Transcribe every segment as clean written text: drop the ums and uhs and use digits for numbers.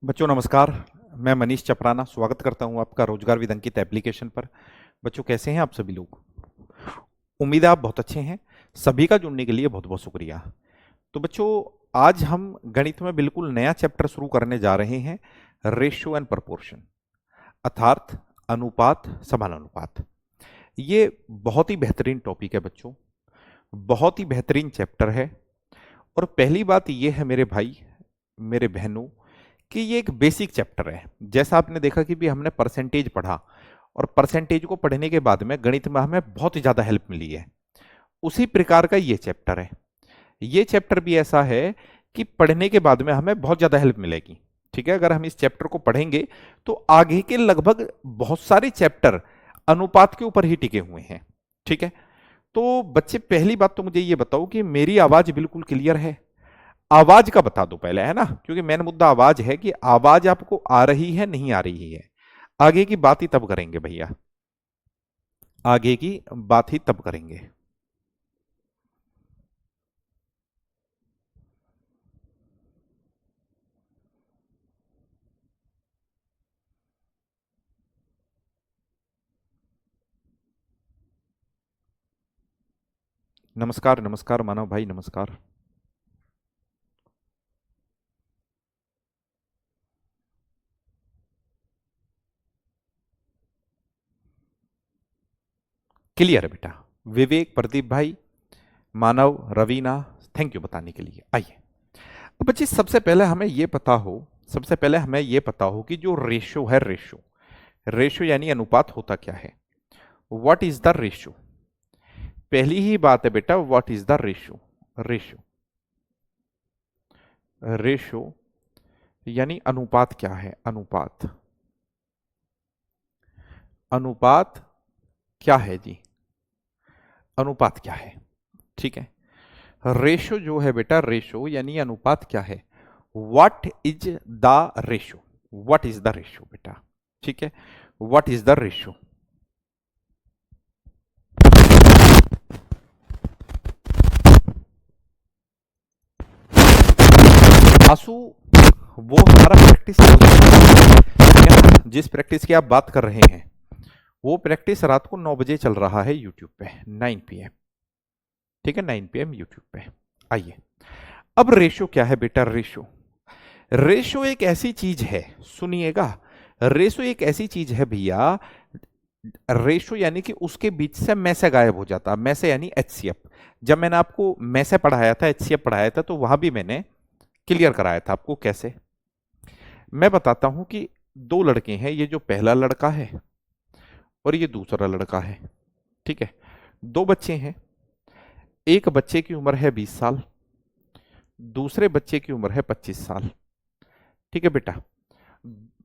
बच्चों नमस्कार। मैं मनीष चपराना स्वागत करता हूं आपका रोजगार विद अंकित एप्लीकेशन पर। बच्चों कैसे हैं आप सभी लोग? उम्मीद है आप बहुत अच्छे हैं। सभी का जुड़ने के लिए बहुत बहुत शुक्रिया। तो बच्चों आज हम गणित में बिल्कुल नया चैप्टर शुरू करने जा रहे हैं, रेशियो एंड प्रपोर्शन, अर्थात अनुपात समानुपात। ये बहुत ही बेहतरीन टॉपिक है बच्चों, बहुत ही बेहतरीन चैप्टर है। और पहली बात ये है मेरे भाई मेरे बहनों कि ये एक बेसिक चैप्टर है। जैसा आपने देखा कि भी हमने परसेंटेज पढ़ा और परसेंटेज को पढ़ने के बाद में गणित में हमें बहुत ही ज्यादा हेल्प मिली है, उसी प्रकार का ये चैप्टर है। ये चैप्टर भी ऐसा है कि पढ़ने के बाद में हमें बहुत ज्यादा हेल्प मिलेगी। ठीक है, अगर हम इस चैप्टर को पढ़ेंगे तो आगे के लगभग बहुत सारे चैप्टर अनुपात के ऊपर ही टिके हुए हैं। ठीक है, तो बच्चे पहली बात तो मुझे ये बताओ कि मेरी आवाज बिल्कुल क्लियर है? आवाज का बता दो पहले, है ना, क्योंकि मेन मुद्दा आवाज है कि आवाज आपको आ रही है नहीं आ रही है। आगे की बात ही तब करेंगे भैया, आगे की बात ही तब करेंगे। नमस्कार नमस्कार मानव भाई, नमस्कार। क्लियर है बेटा? विवेक, प्रदीप भाई, मानव, रवीना, थैंक यू बताने के लिए। आइए अब बच्चे सबसे पहले हमें यह पता हो, सबसे पहले हमें यह पता हो कि जो रेशो है, रेशो रेशो यानी अनुपात होता क्या है। What is the ratio? पहली ही बात है बेटा, what is the ratio? Ratio ratio यानी अनुपात क्या है? अनुपात, अनुपात क्या है जी? अनुपात क्या है? ठीक है, रेशो जो है बेटा, रेशो यानी अनुपात क्या है? What is the ratio? What is the ratio बेटा? ठीक है, व्हाट इज द रेशो? आंसू, वो हमारा प्रैक्टिस चल रहा है, जिस प्रैक्टिस की आप बात कर रहे हैं वो प्रैक्टिस रात को 9 बजे चल रहा है यूट्यूब पे, 9 PM। ठीक है, 9 PM यूट्यूब पे। आइए अब रेशो क्या है बेटा? रेशो, रेशो एक ऐसी चीज है, सुनिएगा, रेशो एक ऐसी चीज है भैया, रेशो यानी कि उसके बीच से में से गायब हो जाता। में से यानी एचसीएफ। जब मैंने आपको में से पढ़ाया था, एचसीएफ पढ़ाया था, तो वहां भी मैंने क्लियर कराया था आपको कैसे। मैं बताता हूं कि दो लड़के हैं, ये जो पहला लड़का है और ये दूसरा लड़का है। ठीक है, दो बच्चे हैं, एक बच्चे की उम्र है 20 साल, दूसरे बच्चे की उम्र है 25 साल। ठीक है बेटा,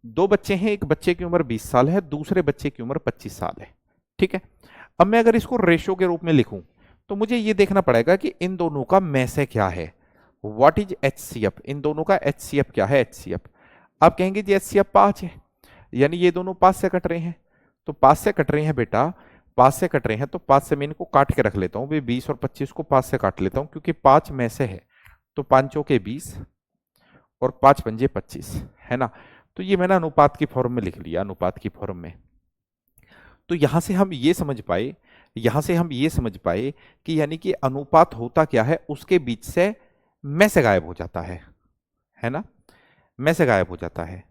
दो बच्चे हैं, एक बच्चे की उम्र 20 साल है, दूसरे बच्चे की उम्र 25 साल है। ठीक है, अब मैं अगर इसको रेशो के रूप में लिखूं तो मुझे यह देखना पड़ेगा कि इन दोनों का में से क्या है। What is HCF? इन दोनों का एचसीएफ क्या है? एचसीएफ आप कहेंगे जी एचसीएफ 5 है, यानी ये दोनों 5 से कट रहे हैं। तो 5 से कट रहे हैं बेटा, 5 से कट रहे हैं तो 5 से मैं इनको काट के रख लेता हूं भाई, 20 और 25 को 5 से काट लेता हूं क्योंकि 5 में से है। तो 5 चौके 20 और 5 पंजे 25, है ना। तो ये मैंने अनुपात की फॉर्म में लिख लिया, अनुपात की फॉर्म में। तो यहां से हम ये समझ पाए, यहां से हम ये समझ पाए कि यानी कि अनुपात होता क्या है, उसके बीच से में से गायब हो जाता है ना, में से गायब हो जाता है।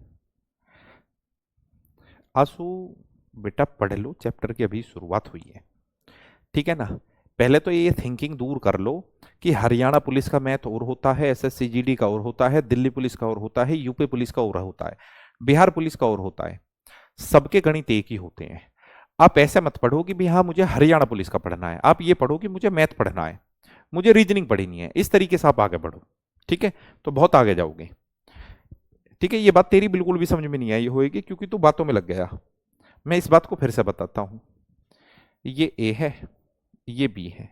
आंसू बेटा पढ़ लो, चैप्टर की अभी शुरुआत हुई है। ठीक है ना, पहले तो ये थिंकिंग दूर कर लो कि हरियाणा पुलिस का मैथ और होता है, एसएससीजीडी का और होता है, दिल्ली पुलिस का और होता है, यूपी पुलिस का और होता है, बिहार पुलिस का और होता है। सबके गणित एक ही होते हैं। आप ऐसे मत पढ़ो कि भी हाँ मुझे हरियाणा पुलिस का पढ़ना है, आप ये पढ़ो कि मुझे मैथ पढ़ना है, मुझे रीजनिंग पढ़नी है। इस तरीके से आप आगे बढ़ो, ठीक है, तो बहुत आगे जाओगे। ठीक है, ये बात तेरी बिल्कुल भी समझ में नहीं आई होगी क्योंकि तू बातों में लग गया। मैं इस बात को फिर से बताता हूं, ये ए है, ये बी है।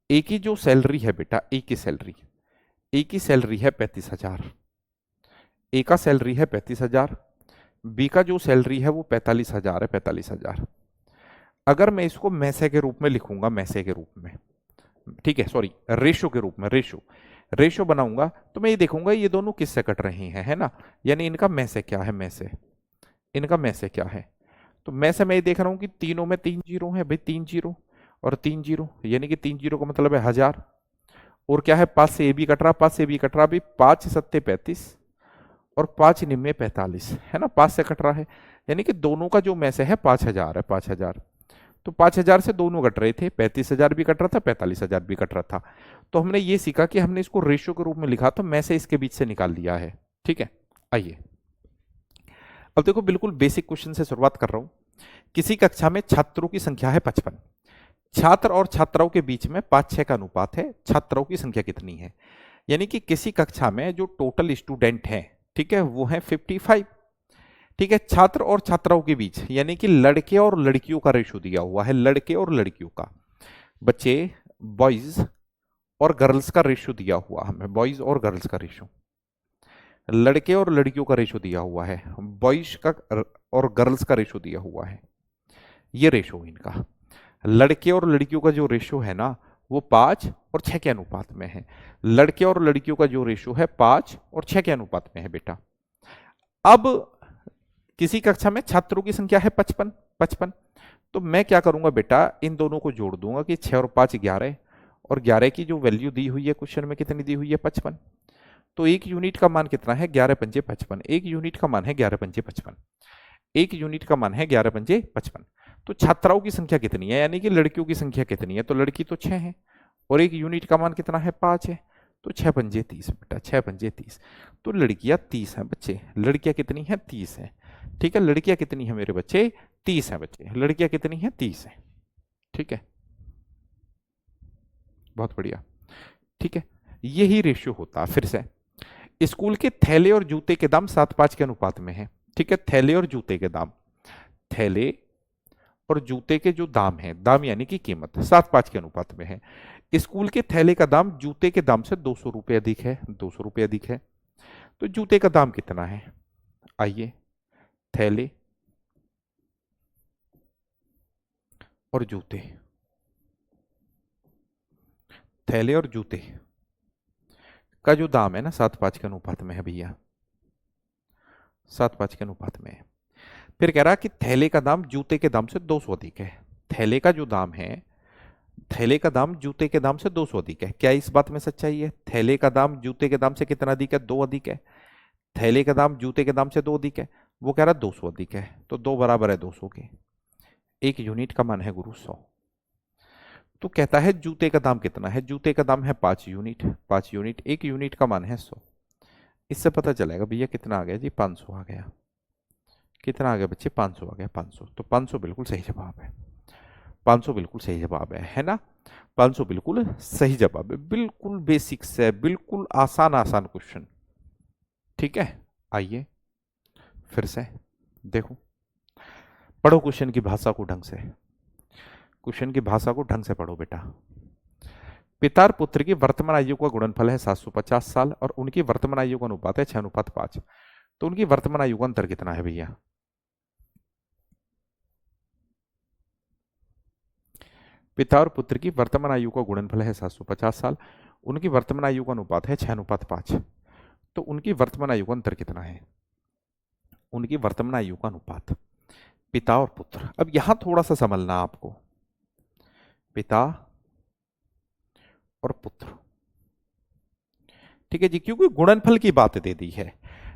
ए की जो सैलरी है बेटा, ए की सैलरी, ए की सैलरी है 35,000, ए का सैलरी है 35,000, बी का जो सैलरी है वो 45,000 है, 45,000। अगर मैं इसको मैसे के रूप में लिखूंगा, मैसे के रूप में, ठीक है, सॉरी रेशो के रूप में, रेशो रेशो बनाऊंगा तो मैं ये देखूंगा ये दोनों किससे कट रही हैं, है ना, यानी इनका में से क्या है, में से इनका में से क्या है। तो मैं से मैं ये देख रहा हूँ कि तीनों में 3 जीरो है भाई, 3 जीरो और 3 जीरो, यानी कि 3 जीरो का मतलब है 1000। और क्या है, 5 से ये भी कट रहा, 5 से भी कट रहा, अभी 5 सत्ते 35 और 5 निम्मे 45, है ना, 5 से कट रहा है, यानी कि दोनों का जो में से है 5000 है, 5000। तो 5000 से दोनों कट रहे थे, 35000 भी कट रहा था, 45000 भी कट रहा था। तो हमने ये सीखा कि हमने इसको रेशियो के रूप में लिखा, तो मैं से इसके बीच से निकाल लिया है। ठीक है, आइए अब देखो, बिल्कुल बेसिक क्वेश्चन से शुरुआत कर रहा हूं। किसी कक्षा में छात्रों की संख्या है 55, छात्र और छात्राओं के बीच में 5-6 का अनुपात है, छात्रों की संख्या कितनी है। यानी कि किसी कक्षा में जो टोटल स्टूडेंट हैं, ठीक है, वो है 55। ठीक है, छात्र और छात्राओं के बीच यानी कि लड़के और लड़कियों का रेशो दिया हुआ है, लड़के और लड़कियों का, बच्चे बॉयज और गर्ल्स का रेशो दिया हुआ हमें, बॉयज और गर्ल्स का रेशो, लड़के और लड़कियों का रेशो दिया हुआ है, बॉयज का और गर्ल्स का रेशो दिया हुआ है। ये रेशो इनका, लड़के और लड़कियों का जो रेशो है ना वो 5 और 6 के अनुपात में है। लड़के और लड़कियों का जो रेशो है 5 और 6 के अनुपात में है बेटा। अब किसी कक्षा में छात्रों की संख्या है 55, 55, तो मैं क्या करूंगा बेटा, इन दोनों को जोड़ दूंगा कि 6 और 5 11, और 11 की जो वैल्यू दी हुई है क्वेश्चन में कितनी दी हुई है, 55। तो एक यूनिट का मान कितना है, 11 पंजे 55, एक यूनिट का मान है 11 पंजे 55, एक यूनिट का मान है 11 पंजे 55। तो छात्राओं की संख्या कितनी है, यानी कि लड़कियों की संख्या कितनी है, तो लड़की तो 6 है और एक यूनिट का मान कितना है, 5 है, तो 6 पंजे 30 बेटा, 6 पंजे 30। तो लड़कियां 30 हैं बच्चे, लड़कियां कितनी हैं, 30 हैं। ठीक है, लड़कियां कितनी है मेरे बच्चे, 30 हैं बच्चे, लड़कियां कितनी हैं, 30 हैं। ठीक है, बहुत बढ़िया। ठीक है, यही रेशियो होता है। फिर से, स्कूल के थैले और जूते के दाम 7-5 के अनुपात में है। ठीक है, थैले और जूते के दाम, थैले और जूते के जो दाम है, दाम यानी कि कीमत 7-5 के अनुपात में है। स्कूल के थैले का दाम जूते के दाम से 200 रुपये अधिक है, 200 रुपये अधिक है। तो जूते का दाम कितना है, आइए, थैले और जूते, थैले और जूते का जो दाम है ना 7-5 के अनुपात में है भैया, 7-5 के अनुपात में है। फिर कह रहा कि थैले का दाम जूते के दाम से 200 अधिक है। थैले का जो दाम है, थैले का दाम जूते के दाम से 200 अधिक है। क्या इस बात में सच्चाई है, थैले का दाम जूते के दाम से कितना अधिक है, 2 अधिक है। थैले का दाम जूते के दाम से 2 अधिक है, वो कह रहा 200 अधिक है, तो 2 बराबर है 200 के। एक यूनिट का मान है गुरु 100। तो कहता है जूते का दाम कितना है, जूते का दाम है 5 यूनिट, 5 यूनिट, एक यूनिट का मान है 100। इससे पता चलेगा भैया कितना आ गया जी, 500 आ गया। कितना आ गया बच्चे, 500 आ गया, 500। तो 500 बिल्कुल सही जवाब है, 500 बिल्कुल सही जवाब है ना, 500 बिल्कुल सही जवाब है। बिल्कुल बेसिक्स है, बिल्कुल आसान आसान क्वेश्चन। ठीक है, आइए फिर से देखो, पढ़ो क्वेश्चन की भाषा को ढंग से, क्वेश्चन की भाषा को ढंग से पढ़ो बेटा। पिता और पुत्र की वर्तमान आयु का गुणनफल है 750 साल और उनकी वर्तमान आयु का अनुपात है 6:5। तो उनकी वर्तमान आयु का अंतर कितना है भैया, पिता और पुत्र की वर्तमान आयु का गुणनफल है 750 साल, उनकी वर्तमान आयु का अनुपात है 6:5। तो उनकी वर्तमान आयु का अंतर कितना है, उनकी वर्तमान आयु का अनुपात, पिता और पुत्र। अब यहां थोड़ा सा समझना आपको, पिता और पुत्र, ठीक है जी, क्योंकि गुणनफल की बात दे दी है,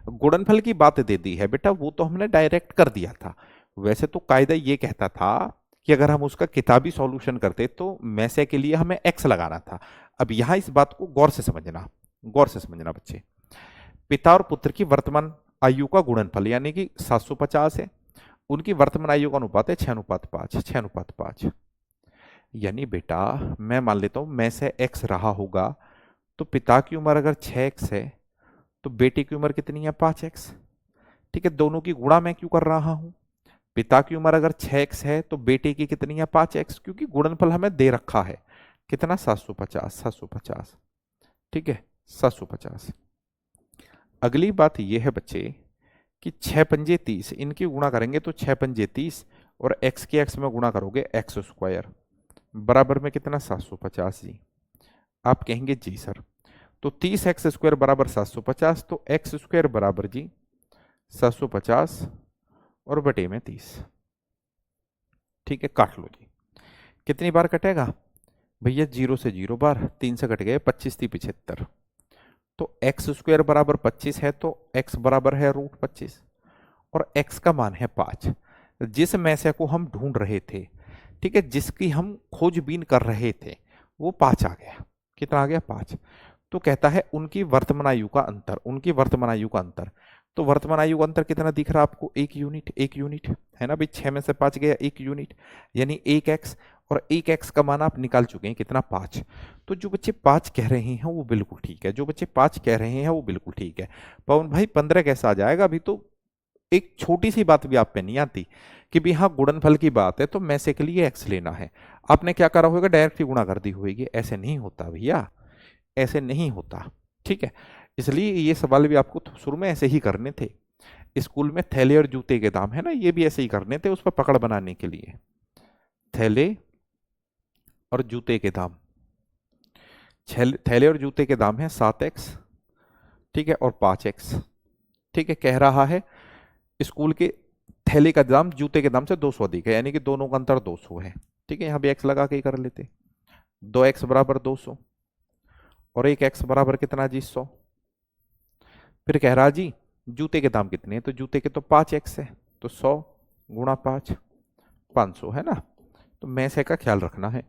गुणनफल की बात दे दी है बेटा, वो तो हमने डायरेक्ट कर दिया था। वैसे तो कायदा ये कहता था कि अगर हम उसका किताबी सॉल्यूशन करते तो मैसे के लिए हमें एक्स लगाना था। अब यहां इस बात को गौर से समझना, गौर से समझना बच्चे। पिता और पुत्र की वर्तमान आयु का गुणनफल यानी कि 750 है, उनकी वर्तमान आयु का अनुपात है 6:5, 6:5। यानी बेटा मैं मान लेता हूं मैं से एक्स रहा होगा, तो पिता की उम्र अगर 6x है तो बेटे की उम्र कितनी है, 5x। ठीक है, दोनों की गुणा मैं क्यों कर रहा हूं, पिता की उम्र अगर 6x है तो बेटे की कितनी है, 5x, क्योंकि गुणनफल हमें दे रखा है कितना, 750, 750। ठीक है, 750। अगली बात यह है बच्चे कि 6 पंजे 30, इनकी गुणा करेंगे तो 6 पंजे 30 और x के x में गुणा करोगे एक्स स्क्वायर, बराबर में कितना, 750 जी। आप कहेंगे जी सर, तो 30x² बराबर 750, तो x² बराबर जी 750 और बटे में 30। ठीक है, काट लो जी। कितनी बार कटेगा भैया? 0 से 0 बार, 3 से कट गए 25 थी 75। तो x² बराबर 25 है, तो x बराबर है √25 और x का मान है 5। जिस मैसे को हम ढूंढ रहे थे, ठीक है, जिसकी हम खोजबीन कर रहे थे, वो 5 आ गया। कितना आ गया? 5। तो कहता है उनकी वर्तमान आयु का अंतर, उनकी वर्तमान आयु का अंतर। तो वर्तमान आयु का अंतर कितना दिख रहा है आपको? 1 यूनिट, 1 यूनिट है ना भाई। 6 में से 5 गया, 1 यूनिट, यानी 1x, और 1x का मान आप निकाल चुके हैं कितना? 5। तो जो बच्चे 5 कह रहे हैं वो बिल्कुल ठीक है, जो बच्चे 5 कह रहे हैं वो बिल्कुल ठीक है। पवन भाई 15 कैसा आ जाएगा? अभी तो एक छोटी सी बात भी आप पे नहीं आती कि भी हाँ गुणनफल की बात है तो मैसे के लिए x लेना है, आपने क्या करा होगा? डायरेक्ट ही गुणा कर दी होगी। ऐसे नहीं होता भैया, ऐसे नहीं होता। ठीक है, इसलिए ये सवाल भी आपको शुरू में ऐसे ही करने थे। स्कूल में थैले और जूते के दाम है ना, ये भी ऐसे ही करने थे उस पर पकड़ बनाने के लिए। थैले और जूते के दाम, थैले और जूते के दाम है 7x, ठीक है, और 5x। ठीक है, कह रहा है स्कूल के थैले का दाम जूते के दाम से 200 अधिक है, यानी कि दोनों का अंतर 200 है। ठीक है, यहां भी x लगा के ही कर लेते। 2x बराबर 200 और 1x बराबर कितना जी? 100। फिर कह रहा जी जूते के दाम कितने हैं? तो जूते के तो 5x है, तो 100 गुणा 5, 500 है ना। तो मैसे का ख्याल रखना है,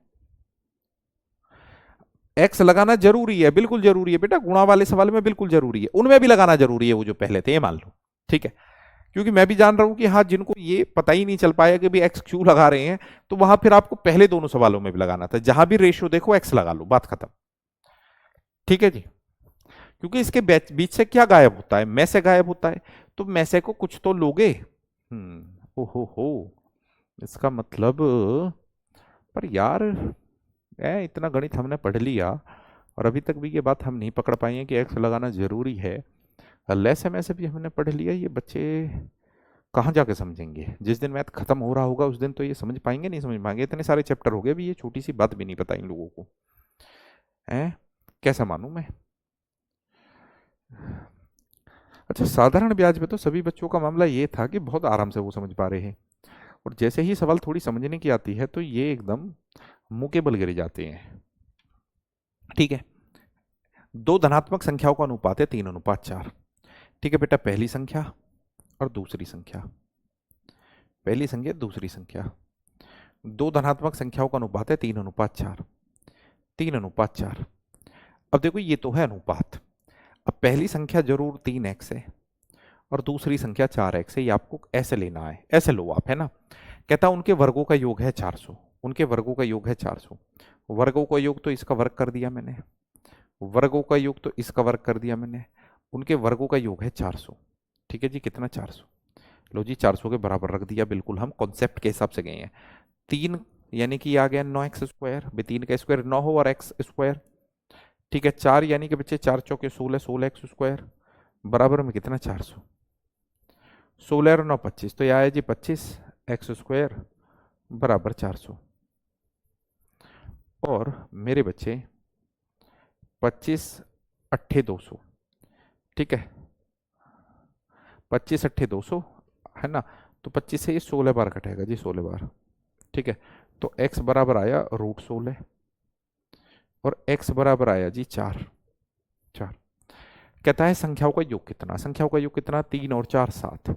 x लगाना जरूरी है, बिल्कुल जरूरी है बेटा। गुणा वाले सवाल में बिल्कुल जरूरी है, उनमें भी लगाना जरूरी है वो जो पहले थे, ये मान लो। ठीक है, क्योंकि मैं भी जान रहा हूं कि हाँ जिनको ये पता ही नहीं चल पाया कि भी x क्यों लगा रहे हैं, तो वहां फिर आपको पहले दोनों सवालों में भी लगाना था, जहां भी रेशियो देखो x लगा लो, बात खत्म। ठीक है जी, क्योंकि इसके बीच से क्या गायब होता है? मैसे गायब होता है, तो मैसे को कुछ तो लोगे। ओहो हो, इसका मतलब, पर यार इतना गणित हमने पढ़ लिया और अभी तक भी ये बात हम नहीं पकड़ पाए हैं कि एक्स लगाना जरूरी है। लेस एम से भी हमने पढ़ लिया, ये बच्चे कहाँ जाके समझेंगे? जिस दिन मैथ खत्म हो रहा होगा उस दिन तो ये समझ पाएंगे, नहीं समझ पाएंगे। इतने सारे चैप्टर हो गए भी, ये छोटी सी बात भी नहीं पता इन लोगों को है। कैसा मानूं मैं? अच्छा, साधारण ब्याज में तो सभी बच्चों का मामला ये था कि बहुत आराम से वो समझ पा रहे हैं, और जैसे ही सवाल थोड़ी समझने की आती है तो ये एकदम मुंह के बल गिर जाते हैं। ठीक है, दो धनात्मक संख्याओं का अनुपात है 3:4। ठीक है बेटा, पहली संख्या और दूसरी संख्या, पहली संख्या दूसरी संख्या, दो धनात्मक संख्याओं का अनुपात है 3:4, 3:4। अब देखो ये तो है अनुपात, अब पहली संख्या जरूर 3x है और दूसरी संख्या 4x है, ये आपको ऐसे लेना है, ऐसे लो आप, है ना। कहता उनके वर्गों का योग है 400, उनके वर्गों का योग है 400। वर्गों का योग तो इसका वर्ग कर दिया मैंने, वर्गों का योग तो इसका वर्ग कर दिया मैंने, उनके वर्गों का योग है 400। ठीक है जी, कितना? 400। लो जी, 400 के बराबर रख दिया, बिल्कुल हम कॉन्सेप्ट के हिसाब से गए हैं। 3 यानी कि आ गया 9x², 3 का स्क्वायर 9 हो और x²। ठीक है, 4 यानी कि बच्चे 4 चौके 16, 16x² बराबर में कितना? 400। 16 और 9 25, तो यह आया जी 25x² बराबर 400। और मेरे बच्चे 25 अट्ठे 200, ठीक है, 25 अट्ठे 200 है ना। तो 25 से ये 16 बार कटेगा जी, 16 बार। ठीक है, तो x बराबर आया √16 और x बराबर आया जी 4। कहता है संख्याओं का योग कितना? संख्याओं का योग कितना? 3 और 4 7,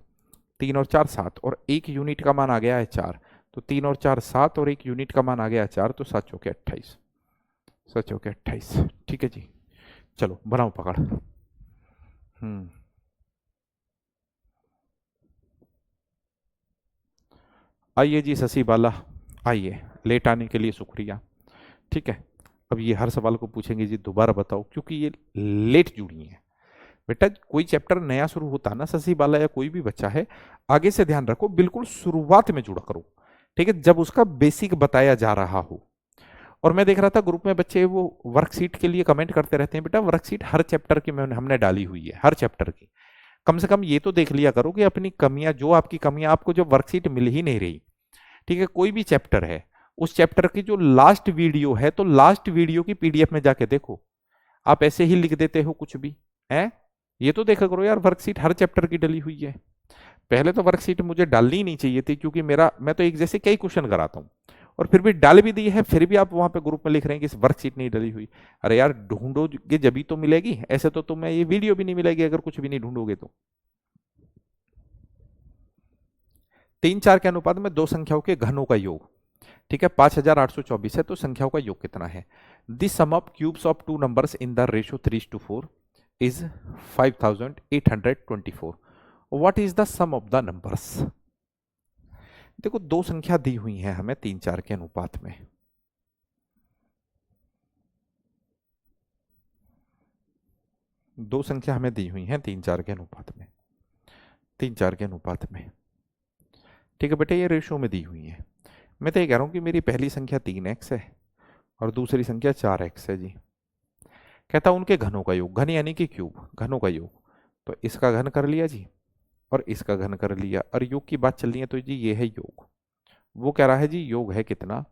3 और 4 7, और 1 यूनिट का मान आ गया है 4, तो 3 और 4 7 और 1 यूनिट का मान आ गया 4, तो 7 चौके 28, 7 चौके 28। ठीक है जी, चलो बनाओ पकड़। आइए जी शशि बाला, आइए, लेट आने के लिए शुक्रिया। ठीक है, अब ये हर सवाल को पूछेंगे जी दोबारा बताओ, क्योंकि ये लेट जुड़ी है बेटा। कोई चैप्टर नया शुरू होता ना, शशि बाला या कोई भी बच्चा है, आगे से ध्यान रखो, बिल्कुल शुरुआत में जुड़ा करो। ठीक है, जब उसका बेसिक बताया जा रहा हो। और मैं देख रहा था ग्रुप में बच्चे वो वर्कशीट के लिए कमेंट करते रहते हैं, बेटा वर्कशीट हर चैप्टर की हमने डाली हुई है, हर चैप्टर की। कम से कम ये तो देख लिया करो कि अपनी कमियां, जो आपकी कमियां, आपको जो वर्कशीट मिल ही नहीं रही। ठीक है, कोई भी चैप्टर है, उस चैप्टर की जो लास्ट वीडियो है, तो लास्ट वीडियो की पीडीएफ में जाके देखो, आप ऐसे ही लिख देते हो कुछ भी है। ये तो देखा करो यार, वर्कशीट हर चैप्टर की डली हुई है। पहले तो वर्कशीट मुझे डालनी ही नहीं चाहिए थी, क्योंकि मैं तो एक जैसे कई क्वेश्चन कराता हूँ, और फिर भी डाल भी दी है, फिर भी आप वहां पे ग्रुप में लिख रहे हैं कि वर्कशीट नहीं डली हुई। अरे यार ढूंढोगे जभी तो मिलेगी, ऐसे तो तुम्हें ये वीडियो भी नहीं मिलेगी अगर कुछ भी नहीं ढूंढोगे तो। 3 4 के अनुपात में दो संख्याओं के घनों का योग, ठीक है, 5824 है, तो संख्याओं का योग कितना है? This sum of cubes of two numbers in the ratio 3:4 is 5824। What is the sum of the numbers? देखो दो संख्या दी हुई है हमें 3 4 के अनुपात में। दो संख्या हमें दी हुई है 3 4 के अनुपात में, 3 4 के अनुपात में, ठीक है बेटे, ये रेशियो में दी हुई है। मैं तो ये कह रहा हूं कि मेरी पहली संख्या 3x है और दूसरी संख्या 4x है जी। कहता उनके घनों का योग, घन यानी कि क्यूब, घनों का योग, तो इसका घन कर लिया जी और इसका घन कर लिया, और योग की बात चल रही है तो जी ये है योग। वो कह रहा है जी योग है कितना?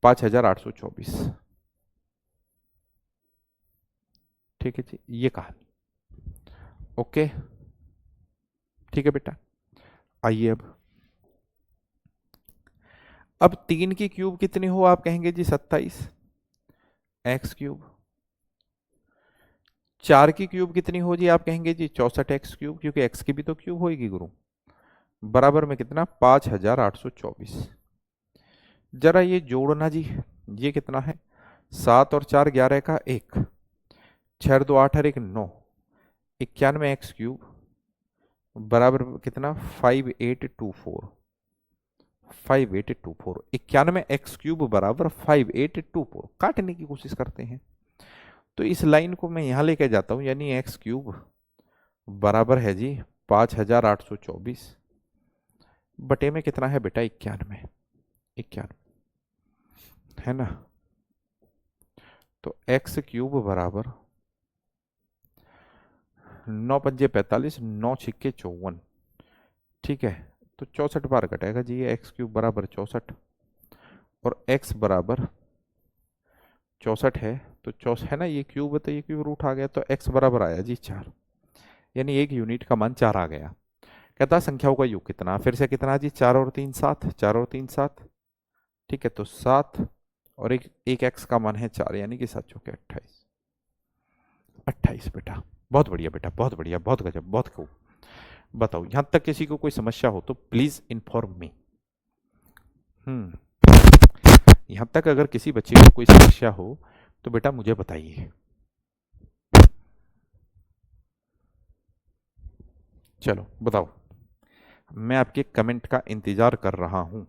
5824। ठीक है जी, ये कहानी। ओके, ठीक है बेटा। आइए अब 3 की क्यूब कितनी हो आप कहेंगे जी 27 एक्स क्यूब। 4 की क्यूब कितनी हो जी आप कहेंगे जी 64 एक्स क्यूब, क्योंकि एक्स की भी तो क्यूब होगी गुरु, बराबर में कितना 5824। जरा ये जोड़ना जी, ये कितना है? 7 और 4 11 का 1, 6 और 2 8 और 1 9, 91 एक्स क्यूब बराबर कितना 5824। 5824, 91 एक्स क्यूब बराबर 5824। काटने की कोशिश करते हैं तो इस लाइन को मैं यहां लेके जाता हूं, यानी एक्स क्यूब बराबर है जी 5824 बटे में कितना है बेटा 91, 91 है ना। तो एक्स क्यूब बराबर 9 पंजे 45, 9 छिक्के 54, ठीक है, तो 64 बार कटेगा जी, ये एक्स क्यूब बराबर 64 और एक्स बराबर 64 है, तो 64 है ना, ये क्यूब है तो ये क्यूब रूट आ गया, तो एक्स बराबर आया जी 4, यानी एक यूनिट का मान 4 आ गया। कहता संख्याओं का योग कितना? फिर से कितना जी 4 और 3 7, 4 और 3 7, ठीक है, तो 7 और एक एक्स का मान है 4, यानी कि 7 चौके 28। 28 बेटा, बहुत बढ़िया बेटा, बहुत बढ़िया, बहुत गजब, बहुत खूब। बताओ यहां तक किसी को कोई समस्या हो तो प्लीज इन्फॉर्म मी। यहां तक अगर किसी बच्चे को कोई समस्या हो तो बेटा मुझे बताइए। चलो बताओ, मैं आपके कमेंट का इंतजार कर रहा हूं।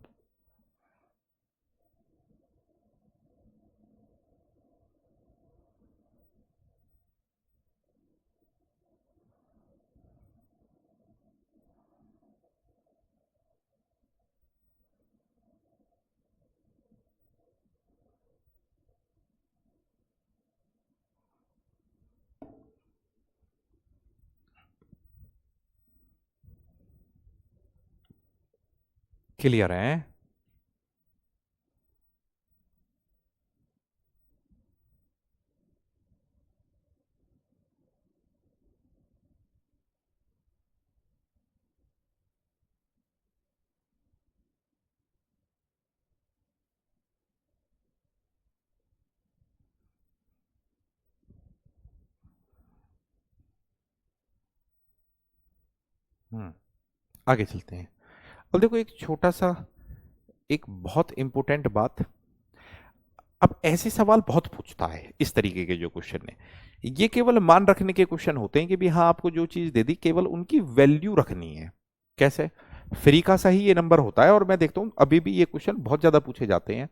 क्लियर है? आगे चलते हैं। अब देखो एक छोटा सा, एक बहुत इंपॉर्टेंट बात, अब ऐसे सवाल बहुत पूछता है इस तरीके के जो क्वेश्चन है, ये केवल मान रखने के क्वेश्चन होते हैं कि भी हाँ आपको जो चीज दे दी केवल उनकी वैल्यू रखनी है। कैसे? फ्री का सही ये नंबर होता है, और मैं देखता हूं अभी भी ये क्वेश्चन बहुत ज्यादा पूछे जाते हैं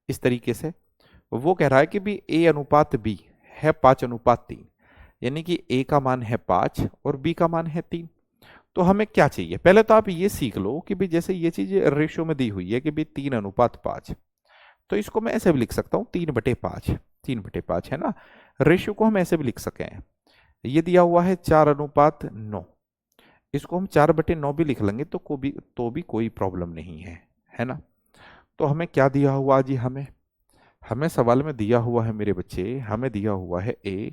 इस तरीके से। वो कह रहा है कि भी ए अनुपात बी है 5:3, यानी कि ए का मान है 5 और बी का मान है 3। तो हमें क्या चाहिए? पहले तो आप ये सीख लो कि भी जैसे ये चीज रेशियो में दी हुई है कि भी 3:5, तो इसको मैं ऐसे भी लिख सकता हूँ 3/5, 3/5 है ना। रेशियो को हम ऐसे भी लिख सके हैं, ये दिया हुआ है 4:9, इसको हम 4/9 भी लिख लेंगे तो भी कोई प्रॉब्लम नहीं है ना। तो हमें क्या दिया हुआ जी? हमें हमें सवाल में दिया हुआ है मेरे बच्चे, हमें दिया हुआ है ए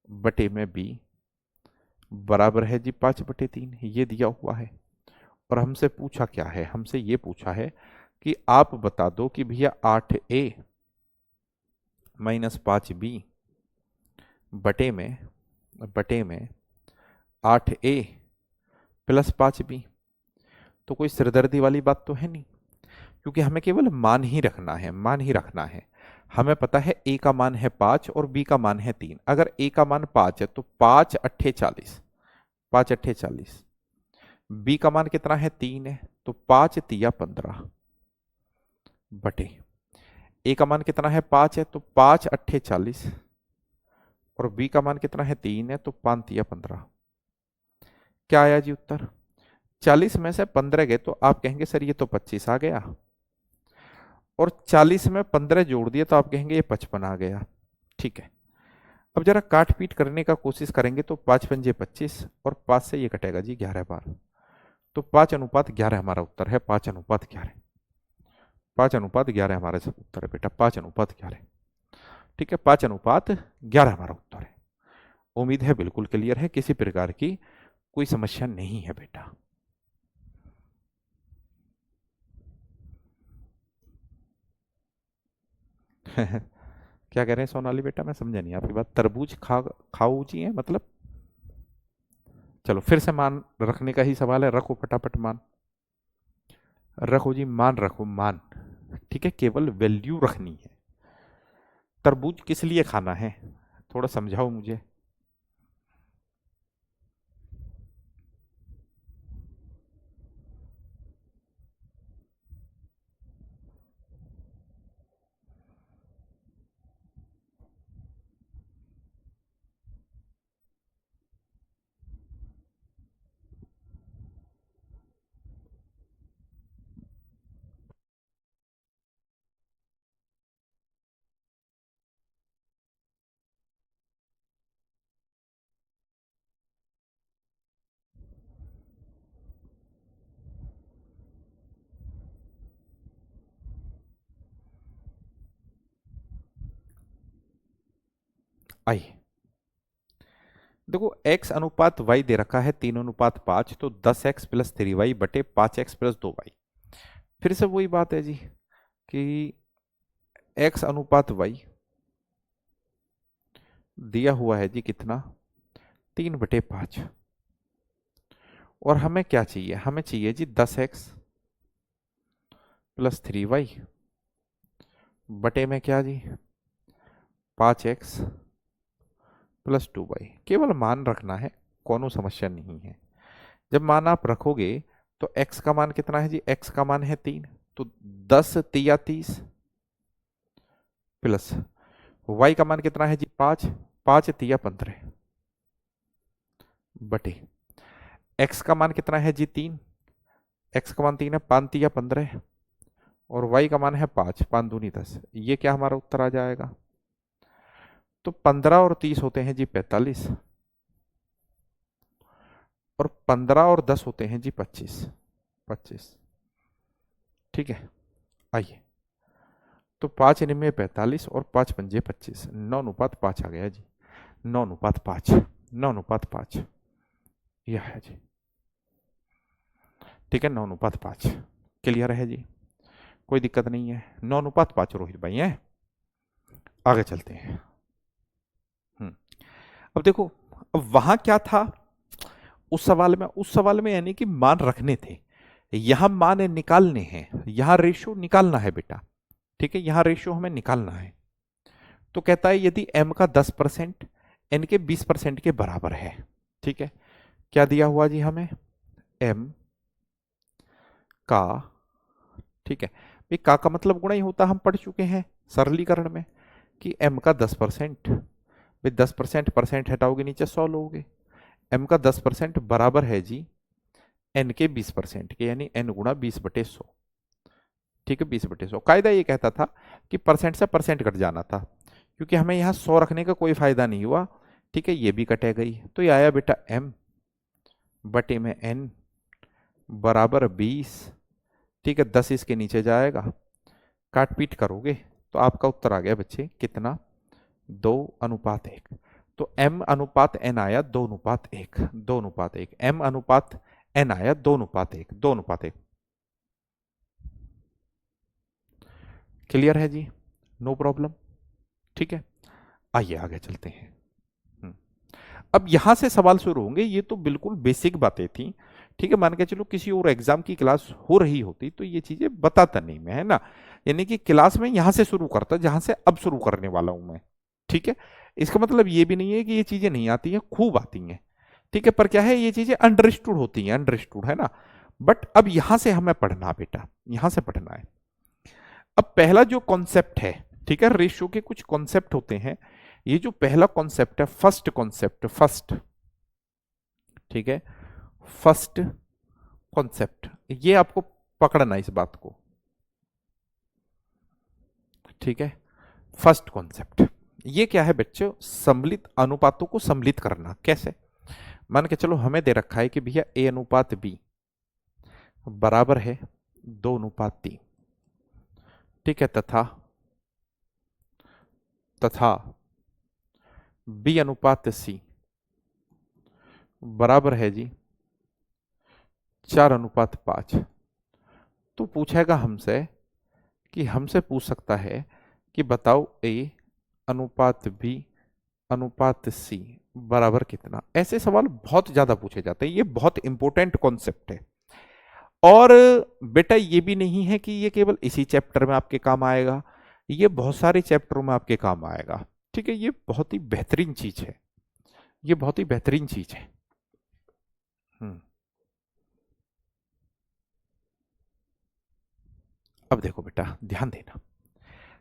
बटे में बी बराबर है जी 5/3, ये दिया हुआ है। और हमसे पूछा क्या है, हमसे ये पूछा है कि आप बता दो कि भैया 8a माइनस 5b बटे में 8a प्लस 5b। तो कोई सिरदर्दी वाली बात तो है नहीं, क्योंकि हमें केवल मान ही रखना है, मान ही रखना है। हमें पता है a का मान है 5 और b का मान है 3। अगर a का मान 5 है तो 5 अट्ठे 40, 5 अट्ठे 40। b का मान कितना है 3 है, तो 5 तिया 15 बटे a का मान कितना है 5 है, तो 5 अट्ठे 40 और b का मान कितना है 3 है, तो 5 तिया 15। क्या आया जी उत्तर? 40 में से 15 गए तो आप कहेंगे सर ये तो 25 आ गया, और 40 में 15 जोड़ दिए तो आप कहेंगे ये 55 आ गया। ठीक है, अब जरा काट पीट करने का कोशिश करेंगे तो 5 पंजे 25 और 5 से ये कटेगा जी 11 बार, तो 5:11 हमारा उत्तर है। 5:11, 5:11 हमारा सब उत्तर है बेटा, 5:11। ठीक है, 5:11 हमारा उत्तर है। उम्मीद है बिल्कुल क्लियर है, किसी प्रकार की कोई समस्या नहीं है बेटा। क्या कह रहे हैं सोनाली बेटा, मैं समझा नहीं आपकी बात। तरबूज खाऊ जी है मतलब? चलो फिर से मान रखने का ही सवाल है, रखो फटाफट मान, रखो जी मान रखो मान। ठीक है, केवल वैल्यू रखनी है। तरबूज किस लिए खाना है, थोड़ा समझाओ मुझे। आइए देखो, x अनुपात y दे रखा है 3:5, तो 10x प्लस 3y बटे 5x प्लस 2y। फिर से वही बात है जी कि x अनुपात y दिया हुआ है जी कितना, 3/5। और हमें क्या चाहिए, हमें चाहिए जी 10x प्लस 3y बटे में क्या जी 5x प्लस 2y। केवल मान रखना है, कोनो समस्या नहीं है। जब मान आप रखोगे तो x का मान कितना है जी, x का मान है 3, तो 10 तिया 30 प्लस y का मान कितना है जी 5, 5 तिया 15 बटे x का मान कितना है जी 3, x का मान 3 है, 5 तिया 15 और y का मान है 5, 5 दूनी 10। ये क्या हमारा उत्तर आ जाएगा? तो 15 और 30 होते हैं जी 45 और 15 और 10 होते हैं जी 25, 25। ठीक है, आइए तो 5×9 = 45 और 5×5 = 25, 9:5 आ गया जी, 9:5, 9:5 यह है जी। ठीक है, 9:5 क्लियर है जी, कोई दिक्कत नहीं है। 9:5 रोहित भाई है। आगे चलते हैं। अब देखो, अब वहां क्या था उस सवाल में यानी कि मान रखने थे, यहां मान निकालने हैं, यहां रेशियो निकालना है बेटा। ठीक है, यहां रेशियो हमें निकालना है। तो कहता है यदि m का 10% n के 20% के बराबर है। ठीक है, क्या दिया हुआ जी हमें, m का, ठीक है भाई, का मतलब गुणा ही होता, हम पढ़ चुके हैं सरलीकरण में कि m का 10%, भाई 10% परसेंट हटाओगे नीचे 100 लोगे, m का 10% बराबर है जी n के 20% के, यानी n गुणा 20/100। ठीक है, 20/100। कायदा ये कहता था कि परसेंट से परसेंट कट जाना था, क्योंकि हमें यहाँ 100 रखने का कोई फायदा नहीं हुआ। ठीक है, ये भी कटे गई, तो ये आया बेटा m बटे में n बराबर 20। ठीक है, 10 इसके नीचे जाएगा, काट पीट करोगे तो आपका उत्तर आ गया बच्चे कितना, 2:1। तो m अनुपात n आया 2:1, 2:1, m अनुपात n आया 2:1, 2:1। क्लियर है जी? No problem. ठीक है, आइए आगे चलते हैं। अब यहां से सवाल शुरू होंगे। ये तो बिल्कुल बेसिक बातें थी। ठीक है, मान के चलो किसी और एग्जाम की क्लास हो रही होती तो ये चीजें बताता नहीं मैं, है ना। यानी कि क्लास में यहां से शुरू करता जहां से अब शुरू करने वाला हूं मैं। ठीक है, इसका मतलब ये भी नहीं है कि ये चीजें नहीं आती हैं, खूब आती हैं। ठीक है, पर क्या है, ये चीजें अंडरस्टूड होती हैं, अंडरस्टूड, है ना। बट अब यहां से हमें पढ़ना बेटा, यहां से पढ़ना है। अब पहला जो कॉन्सेप्ट है, ठीक है, रेशियो के कुछ कॉन्सेप्ट होते हैं। ये जो पहला कॉन्सेप्ट है, फर्स्ट कॉन्सेप्ट, फर्स्ट, ठीक है, फर्स्ट कॉन्सेप्ट, ये आपको पकड़ना है इस बात को। ठीक है, फर्स्ट कॉन्सेप्ट ये क्या है बच्चों? सम्मिलित अनुपातों को सम्मिलित करना। कैसे? मान के चलो हमें दे रखा है कि भैया a अनुपात b बराबर है 2:3। ठीक है, तथा तथा b अनुपात c बराबर है जी 4:5। तो पूछेगा हमसे कि हमसे पूछ सकता है कि बताओ a अनुपात b अनुपात c बराबर कितना। ऐसे सवाल बहुत ज्यादा पूछे जाते हैं, ये बहुत इंपॉर्टेंट कॉन्सेप्ट है। और बेटा ये भी नहीं है कि ये केवल इसी चैप्टर में आपके काम आएगा, ये बहुत सारे चैप्टरों में आपके काम आएगा। ठीक है, ये बहुत ही बेहतरीन चीज है, ये बहुत ही बेहतरीन चीज है। अब देखो बेटा, ध्यान देना,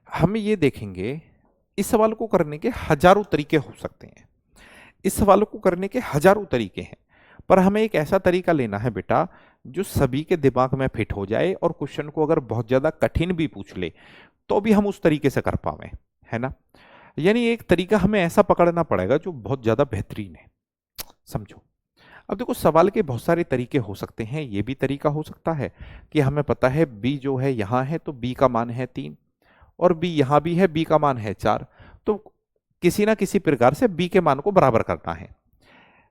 हम ये देखेंगे इस सवाल को करने के हजारों तरीके हो सकते हैं। इस सवाल को करने के हजारों तरीके हैं, पर हमें एक ऐसा तरीका लेना है बेटा जो सभी के दिमाग में फिट हो जाए, और क्वेश्चन को अगर बहुत ज्यादा कठिन भी पूछ ले तो भी हम उस तरीके से कर पावे, है ना। यानी एक तरीका हमें ऐसा पकड़ना पड़ेगा जो बहुत ज्यादा बेहतरीन है। समझो, अब देखो सवाल के बहुत सारे तरीके हो सकते हैं। ये भी तरीका हो सकता है कि हमें पता है b जो है यहां है तो b का मान है 3, और b यहां भी है, b का मान है 4। तो किसी ना किसी प्रकार से b के मान को बराबर करना है।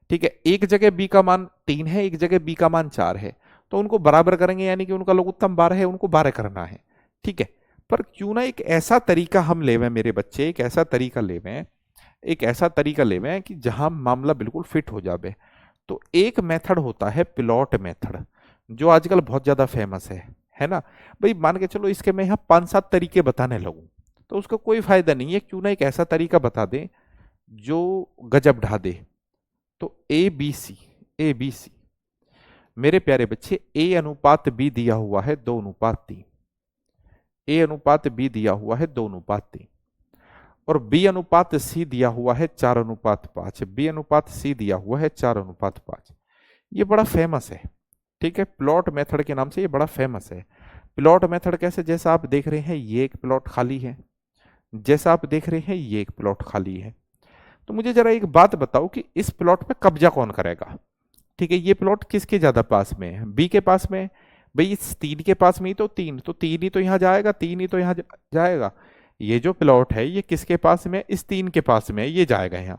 ठीक है, एक जगह b का मान 3 है, एक जगह b का मान 4 है, तो उनको बराबर करेंगे, यानी कि उनका लघुत्तम 12 है, उनको 12 करना है। ठीक है, पर क्यों ना एक ऐसा तरीका हम लेवें मेरे बच्चे, एक ऐसा तरीका लेवें, एक ऐसा तरीका लेवें कि जहां मामला बिल्कुल फिट हो जाए। तो एक मेथड होता है प्लॉट मेथड, जो आजकल बहुत ज्यादा फेमस है ना। भाई मान के चलो इसके मैं यहाँ 5-7 तरीके बताने लगूं तो उसका कोई फायदा नहीं है, क्यों ना एक ऐसा तरीका बता दें जो गजब ढा दे। तो ए बी सी मेरे प्यारे बच्चे, ए अनुपात बी दिया हुआ है 2:3, ए अनुपात बी दिया हुआ है 2:3, और बी अनुपात सी दिया हुआ है 4:5, बी अनुपात सी दिया हुआ है 4:5। ये बड़ा फेमस है। ठीक है, प्लॉट मेथड के नाम से ये बड़ा फेमस है। प्लॉट मेथड कैसे? जैसा आप देख रहे हैं ये एक प्लॉट खाली है, जैसा आप देख रहे हैं ये एक प्लॉट खाली है। तो मुझे जरा एक बात बताओ कि इस प्लॉट पे कब्जा कौन करेगा? ठीक है, ये प्लॉट किसके ज्यादा पास में है? बी के पास में। भाई इस 3 के पास में ही तो 3, तो 3 ही तो यहाँ जाएगा, 3 ही तो यहाँ जाएगा। ये जो प्लॉट है ये किसके पास में? इस 3 के पास में है, ये जाएगा यहाँ।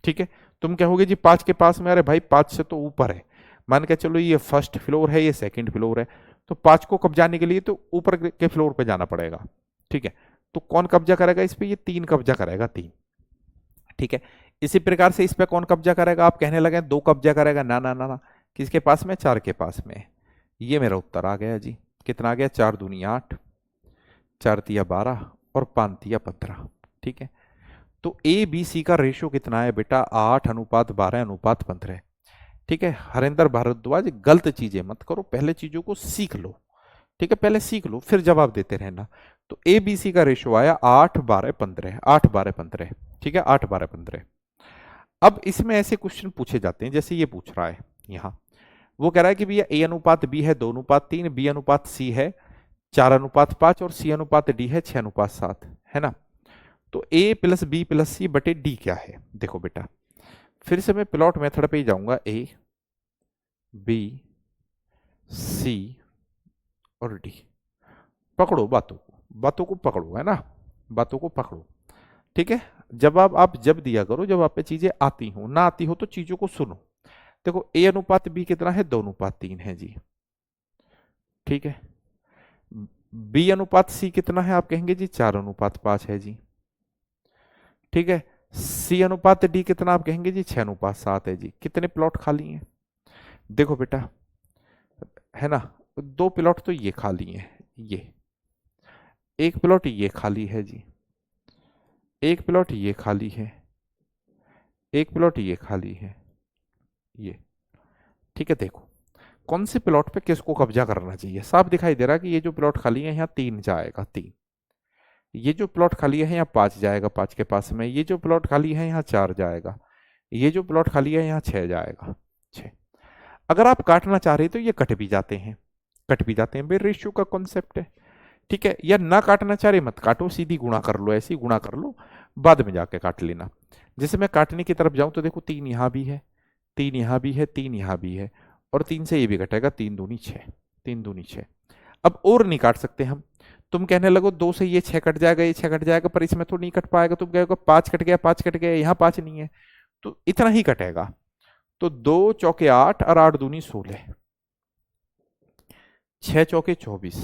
ठीक है, तुम कहोगे जी 5 के पास में, अरे भाई 5 से तो ऊपर है। मान के चलो ये फर्स्ट फ्लोर है, ये सेकंड फ्लोर है, तो 5 को कब्जाने के लिए तो ऊपर के फ्लोर पे जाना पड़ेगा। ठीक है, तो कौन कब्जा करेगा इस पे? ये 3 कब्जा करेगा, 3। ठीक है, इसी प्रकार से इस पे कौन कब्जा करेगा? आप कहने लगे 2 कब्जा करेगा, ना ना ना ना, किसके पास में? 4 के पास में। ये मेरा उत्तर आ गया जी। कितना आ गया? 4 दूनी 8, 4 तिया 12 और 5 तिया 15। ठीक है, तो ए बी सी का रेशियो कितना है बेटा? 8:12:15। ठीक है, हरिंदर भारद्वाज गलत चीजें मत करो, पहले चीजों को सीख लो। ठीक है, पहले सीख लो फिर जवाब देते रहना। तो ए बी सी का रेशियो आया 8:12:15, 8:12:15। ठीक है, 8:12:15। अब इसमें ऐसे क्वेश्चन पूछे जाते हैं जैसे ये पूछ रहा है यहाँ। वो कह रहा है कि भैया ए अनुपात बी है 2:3, बी अनुपात सी है 4:5 और सी अनुपात डी है 6:7, है ना। तो ए प्लस बी प्लस सी बटे डी क्या है? देखो बेटा, फिर से मैं प्लॉट मेथड पे ही जाऊंगा। ए बी सी और डी, पकड़ो बातों को, बातों को पकड़ो, है ना, बातों को पकड़ो। ठीक है, जब जब दिया करो जब आप पे चीजें आती हो, ना आती हो तो चीजों को सुनो। देखो ए अनुपात बी कितना है, 2:3 है जी, ठीक है। बी अनुपात सी कितना है, आप कहेंगे जी 4:5 है जी, ठीक है। सी अनुपात डी कितना, आप कहेंगे जी 6:7 है जी। कितने प्लॉट खाली हैं, देखो बेटा, है ना, दो प्लॉट तो ये खाली हैं, ये एक प्लॉट ये खाली है जी, एक प्लॉट ये खाली है, एक प्लॉट ये खाली है, ये, ठीक है। देखो कौन से प्लॉट पे किसको कब्जा करना चाहिए, साफ दिखाई दे रहा है कि ये जो प्लॉट खाली है यहाँ 3 जाएगा, 3। ये जो प्लॉट खाली है यहाँ 5 जाएगा, 5 के पास में। ये जो प्लॉट खाली है यहाँ 4 जाएगा। ये जो प्लॉट खाली है यहाँ 6 जाएगा, 6। अगर आप काटना चाह रहे तो ये कट भी जाते हैं, कट भी जाते हैं, भाई रेशियो का कॉन्सेप्ट है, ठीक है। या ना काटना चाह रहे मत काटो, सीधी गुणा कर लो, ऐसी गुणा कर लो, बाद में जाके काट लेना। जैसे मैं काटने की तरफ जाऊं तो देखो 3 यहाँ भी है, 3 यहाँ भी है, 3 यहाँ भी है, और 3 से ये भी कटेगा, 3 दूनी 6, 3 दूनी 6। अब और नहीं काट सकते हम। तुम कहने लगो 2 से ये 6 कट जाएगा, ये 6 कट जाएगा, पर इसमें तो नहीं कट पाएगा। तुम कहोगे 5 कट गया, 5 कट गया, यहाँ 5 नहीं है, तो इतना ही कटेगा। तो 2 चौके 8 और 8 दूनी 16, 6 चौके 24,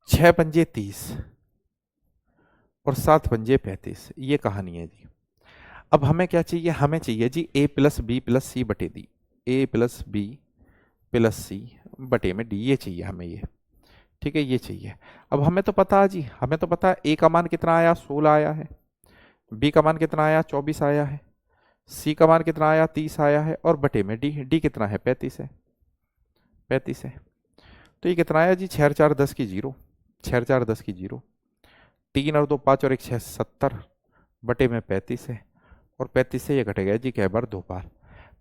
6 पंजे 30 और 7 पंजे 35। ये कहानी है जी। अब हमें क्या चाहिए, हमें चाहिए जी a plus b plus c बटे d, a plus b plus c बटे में डी, ये चाहिए हमें, ये, ठीक है, ये चाहिए। अब हमें तो पता है जी, हमें तो पता है a का मान कितना आया, 16 आया है, b का मान कितना आया, 24 आया है, c का मान कितना आया, 30 आया है, और बटे में d कितना है, 35 है, 35 है। तो ये कितना आया जी, 6 और 4 10 की 0, 6 और 4 10 की 0, 3 और 2 5 और 1 6 70 बटे में 35 है, और 35 से ये घटेगा जी कै बार, 2 बार,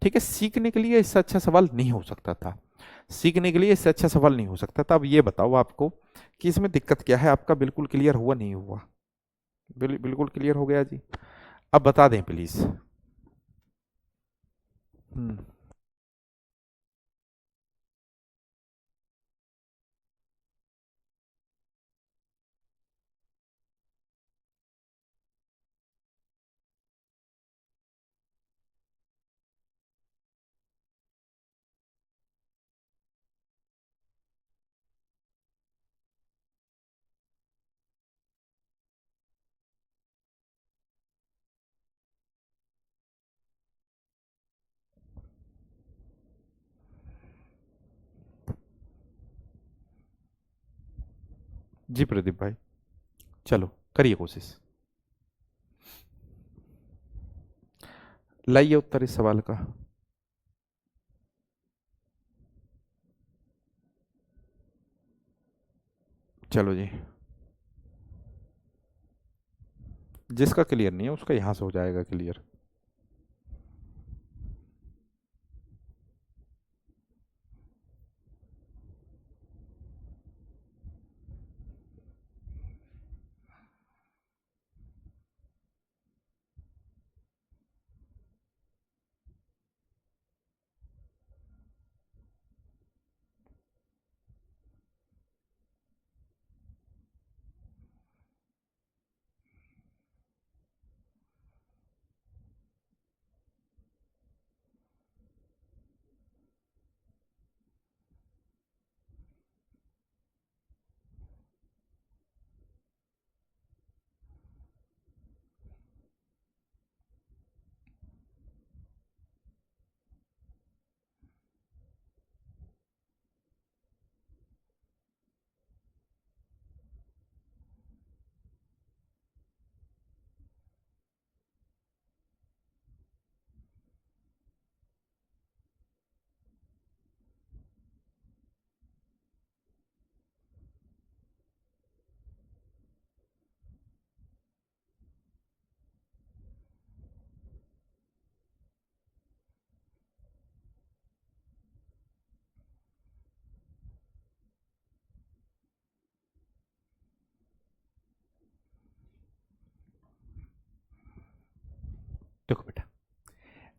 ठीक है। सीखने के लिए इससे अच्छा सवाल नहीं हो सकता था, सीखने के लिए इससे अच्छा सवाल नहीं हो सकता था। अब ये बताओ आपको कि इसमें दिक्कत क्या है, आपका बिल्कुल क्लियर हुआ नहीं हुआ, बिल्कुल क्लियर हो गया जी। अब बता दें प्लीज। हम्म, जी प्रदीप भाई, चलो करिए कोशिश, लाइए उत्तर इस सवाल का। चलो जी, जिसका क्लियर नहीं है उसका यहां से हो जाएगा क्लियर। देखो बेटा,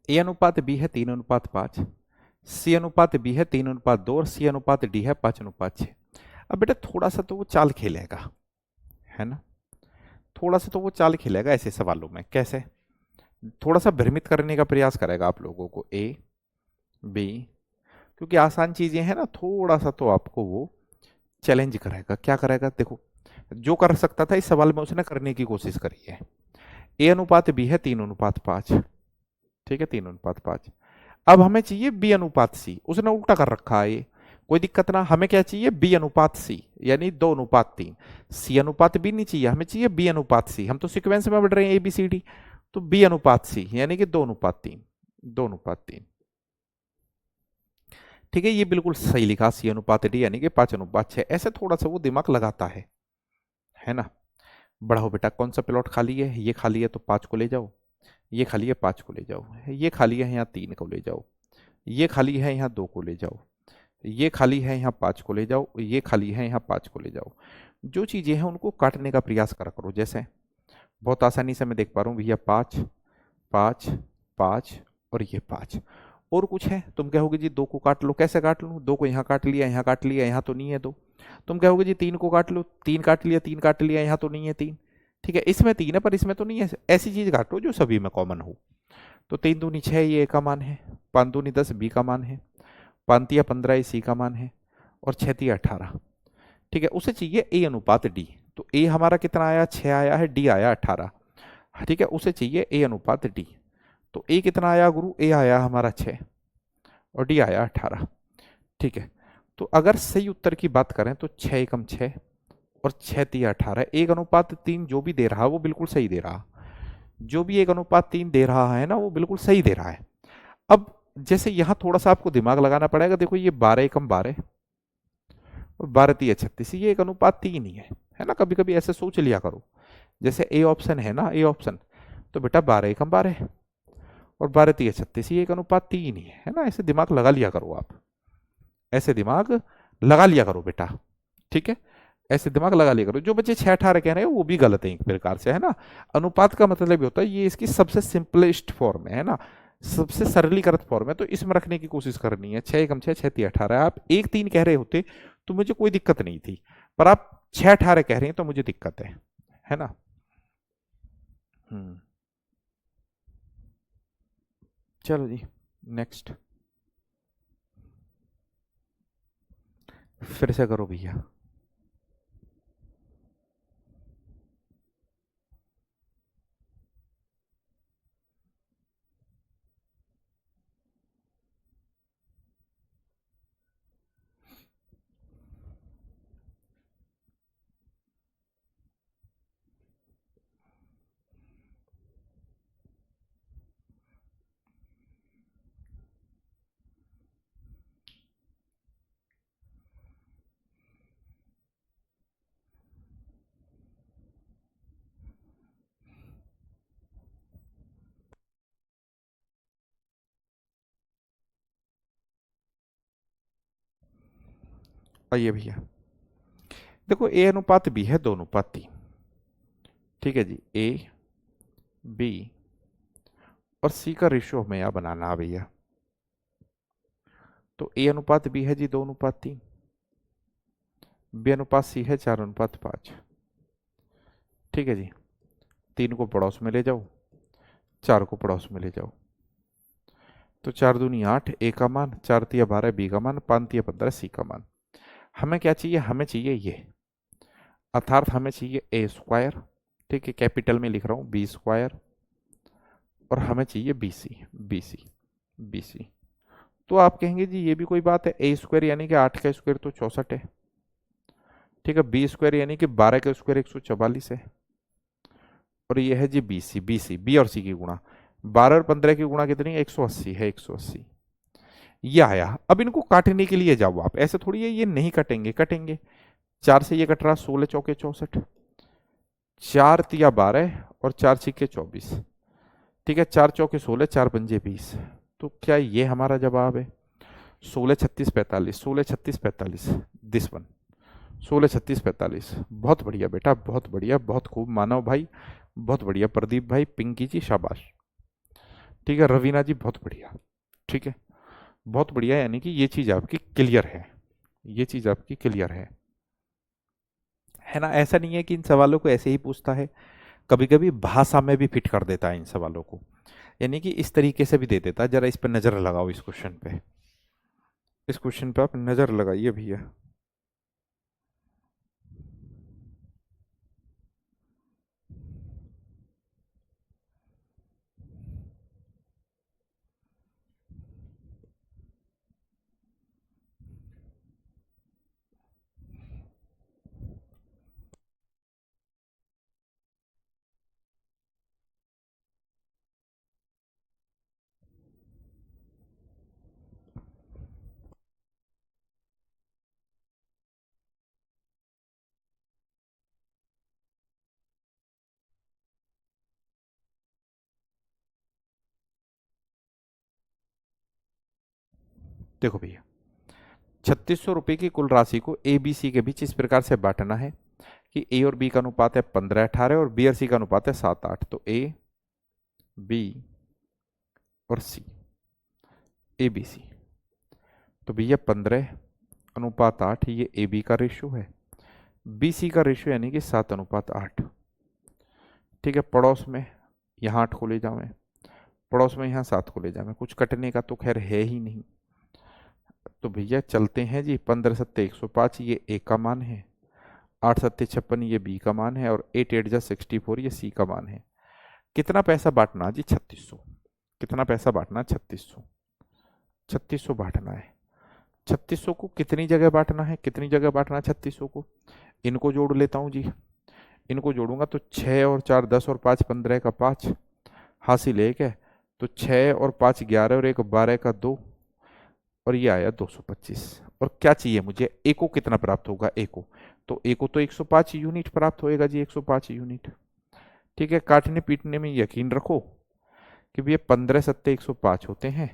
ए अनुपात बी है 3:5, सी अनुपात बी है 3:2, और सी अनुपात डी है 5:6। अब बेटा थोड़ा सा तो वो चाल खेलेगा, है ना, थोड़ा सा तो वो चाल खेलेगा ऐसे सवालों में। कैसे? थोड़ा सा भ्रमित करने का प्रयास करेगा आप लोगों को, ए बी, क्योंकि आसान चीजें हैं ना, थोड़ा सा तो आपको वो चैलेंज करेगा। क्या करेगा? देखो, जो कर सकता था इस सवाल में उसने करने की कोशिश करी है। ए अनुपात बी है 3:5। ठीक है, 3:5। अब हमें चाहिए बी अनुपात सी, उसने उल्टा कर रखा है ये, कोई दिक्कत ना। हमें क्या चाहिए? बी अनुपात सी, यानी 2:3। सी अनुपात बी नहीं चाहिए, हमें चाहिए बी अनुपात सी। हम तो सीक्वेंस में बढ़ रहे हैं ए बी सी डी, तो बी अनुपात सी यानी कि 2:3। 2:3। ठीक है, ये बिल्कुल सही लिखा, सी अनुपात डी यानी कि 5:6। ऐसे थोड़ा सा वो दिमाग लगाता है ना। बढ़ाओ बेटा, कौन सा प्लॉट खाली है? ये खाली है तो 5 को ले जाओ, ये खाली है 5 को ले जाओ, ये खाली है यहाँ 3 को ले जाओ, ये खाली है यहाँ 2 को ले जाओ, ये खाली है यहाँ 5 को ले जाओ, ये खाली है यहाँ 5 को ले जाओ। जो चीजें हैं उनको काटने का प्रयास करा करो। जैसे बहुत आसानी से मैं देख पा रहा हूँ भैया, 5 5 5 और ये 5। और कुछ है? तुम कहोगे जी 2 को काट लो। कैसे काट लूँ? 2 को यहाँ काट लिया, यहाँ काट लिया, यहाँ तो नहीं है 2। तुम कहोगे जी 3 को काट लो, 3 काट लिया, 3 काट लिया, यहाँ तो नहीं है 3। ठीक है, इसमें 3 है पर इसमें तो नहीं है। ऐसी चीज काटो जो सभी में कॉमन हो। तो 3 दूनी 6 ये ए का मान है, 5 दूनी 10 बी का मान है, 5 तिया 15 ये सी का मान है, और 6 तिया 18। ठीक है, उसे चाहिए ए अनुपात डी। तो ए हमारा कितना आया? 6 आया है, डी आया 18। ठीक है, उसे चाहिए ए अनुपात डी। तो ए कितना आया गुरु? ए आया हमारा 6 और डी आया 18। ठीक है, तो अगर सही उत्तर की बात करें तो 6 एकम 6 और 6 तिया 18, 1:3 जो भी दे रहा है वो बिल्कुल सही दे रहा। जो भी 1:3 दे रहा है ना वो बिल्कुल सही दे रहा है। अब जैसे यहां थोड़ा सा आपको दिमाग लगाना पड़ेगा। देखो ये 12 एकम 12 और 12 तिया 36, ये 1:3 ही है ना। कभी कभी ऐसे सोच लिया करो, जैसे ए ऑप्शन है ना, ए ऑप्शन, तो बेटा 12 एकम 12 और 12 तिया 36, ये 1:3 ही है ना। ऐसे दिमाग लगा लिया करो आप, ऐसे दिमाग लगा लिया करो बेटा। ठीक है, ऐसे दिमाग लगा लिया करो। जो बच्चे 6-18 कह रहे हैं वो भी गलत है एक प्रकार से, है ना। अनुपात का मतलब ये होता है, ये इसकी सबसे सिंपलेस्ट फॉर्म है ना, सबसे सरलीकृत फॉर्म है। तो इसमें रखने की कोशिश करनी है। 6 एकम 6, 6 तिया 18। आप 1-3 कह रहे होते तो मुझे कोई दिक्कत नहीं थी, पर आप 6-18 कह रहे हैं तो मुझे दिक्कत है ना। हम्म, चलो जी, नेक्स्ट फिर से करो भैया। आइए भैया, देखो ए अनुपात बी है 2:3। ठीक है जी, ए बी और सी का रेशियो हमें यहाँ बनाना है भैया। तो ए अनुपात बी है जी 2:3, बी अनुपात सी है 4:5। ठीक है जी, 3 को पड़ोस में ले जाओ, 4 को पड़ोस में ले जाओ। तो 4 दूनी 8 ए का मान, 4 तिया 12 बी का मान, 5 तिया 15 सी का मान। हमें क्या चाहिए? हमें चाहिए ये, अर्थात हमें चाहिए ए स्क्वायर। ठीक है, कैपिटल में लिख रहा हूँ, बी स्क्वायर, और हमें चाहिए B C. B C, B C. तो आप कहेंगे जी ये भी कोई बात है, ए स्क्वायर यानी कि 8 का स्क्वायर तो 64 है। ठीक है, बी स्क्वायर यानी कि 12 का स्क्वायर 144 है, और ये है G B C. B C, B और सी की गुणा, 12 और 15 की गुणा कितनी? 180 है, 180। ये आया। अब इनको काटने के लिए जाओ आप, ऐसे थोड़ी है ये नहीं कटेंगे, कटेंगे। 4 से ये कट रहा, 16 चौके 64, 4 तिया 12 और 4 छिके 24। ठीक है, 4 चौके 16, 4 पंजे 20। तो क्या ये हमारा जवाब है? 16 36 45, 16 36 45, दिस वन, 16 36 45। बहुत बढ़िया बेटा, बहुत बढ़िया, बहुत खूब मानव भाई, बहुत बढ़िया प्रदीप भाई, पिंकी जी शाबाश। ठीक है, रवीना जी बहुत बढ़िया। ठीक है, बहुत बढ़िया, यानी कि ये चीज आपकी क्लियर है, ये चीज आपकी क्लियर है ना। ऐसा नहीं है कि इन सवालों को ऐसे ही पूछता है, कभी कभी भाषा में भी फिट कर देता है इन सवालों को, यानी कि इस तरीके से भी दे देता है। जरा इस पर नजर लगाओ, इस क्वेश्चन पे, इस क्वेश्चन पे आप नजर लगाइए भैया। देखो भैया, 3600 रुपये की कुल राशि को ए बी सी के बीच इस प्रकार से बांटना है कि ए और बी का अनुपात है 15-18 और बी और सी का अनुपात है 7-8। तो ए बी और सी, ए बी सी, तो भैया 15:8 ये ए बी का रेशियो है, बी सी का रेशियो यानी कि 7:8। ठीक है, पड़ोस में यहाँ 8 को ले जाऊँ, पड़ोस में यहाँ 7 को ले जाऊँ, कुछ कटने का तो खैर है ही नहीं। तो भैया चलते हैं जी, 15×7 = 105 ये ए का मान है, 8×7 = 56 ये बी का मान है, और 8×8 = 64 ये सी का मान है। कितना पैसा बांटना जी? 3600। कितना पैसा बांटना? 3600। 3600 बांटना है। 3600 को कितनी जगह बांटना है? कितनी जगह बांटना है 3600 को? इनको जोड़ लेता हूँ जी, इनको जोड़ूंगा तो 6 और 4 10 और 5 15 का 5 हासिल 1 है, तो 6 और 5 11 और 1 12 का 2, और ये आया 225। और क्या चाहिए मुझे? ए को कितना प्राप्त होगा? ए को तो ए को तो 105 यूनिट प्राप्त होएगा जी, 105 यूनिट। ठीक है, काटने पीटने में यकीन रखो कि भैया 15×7 = 105 होते हैं,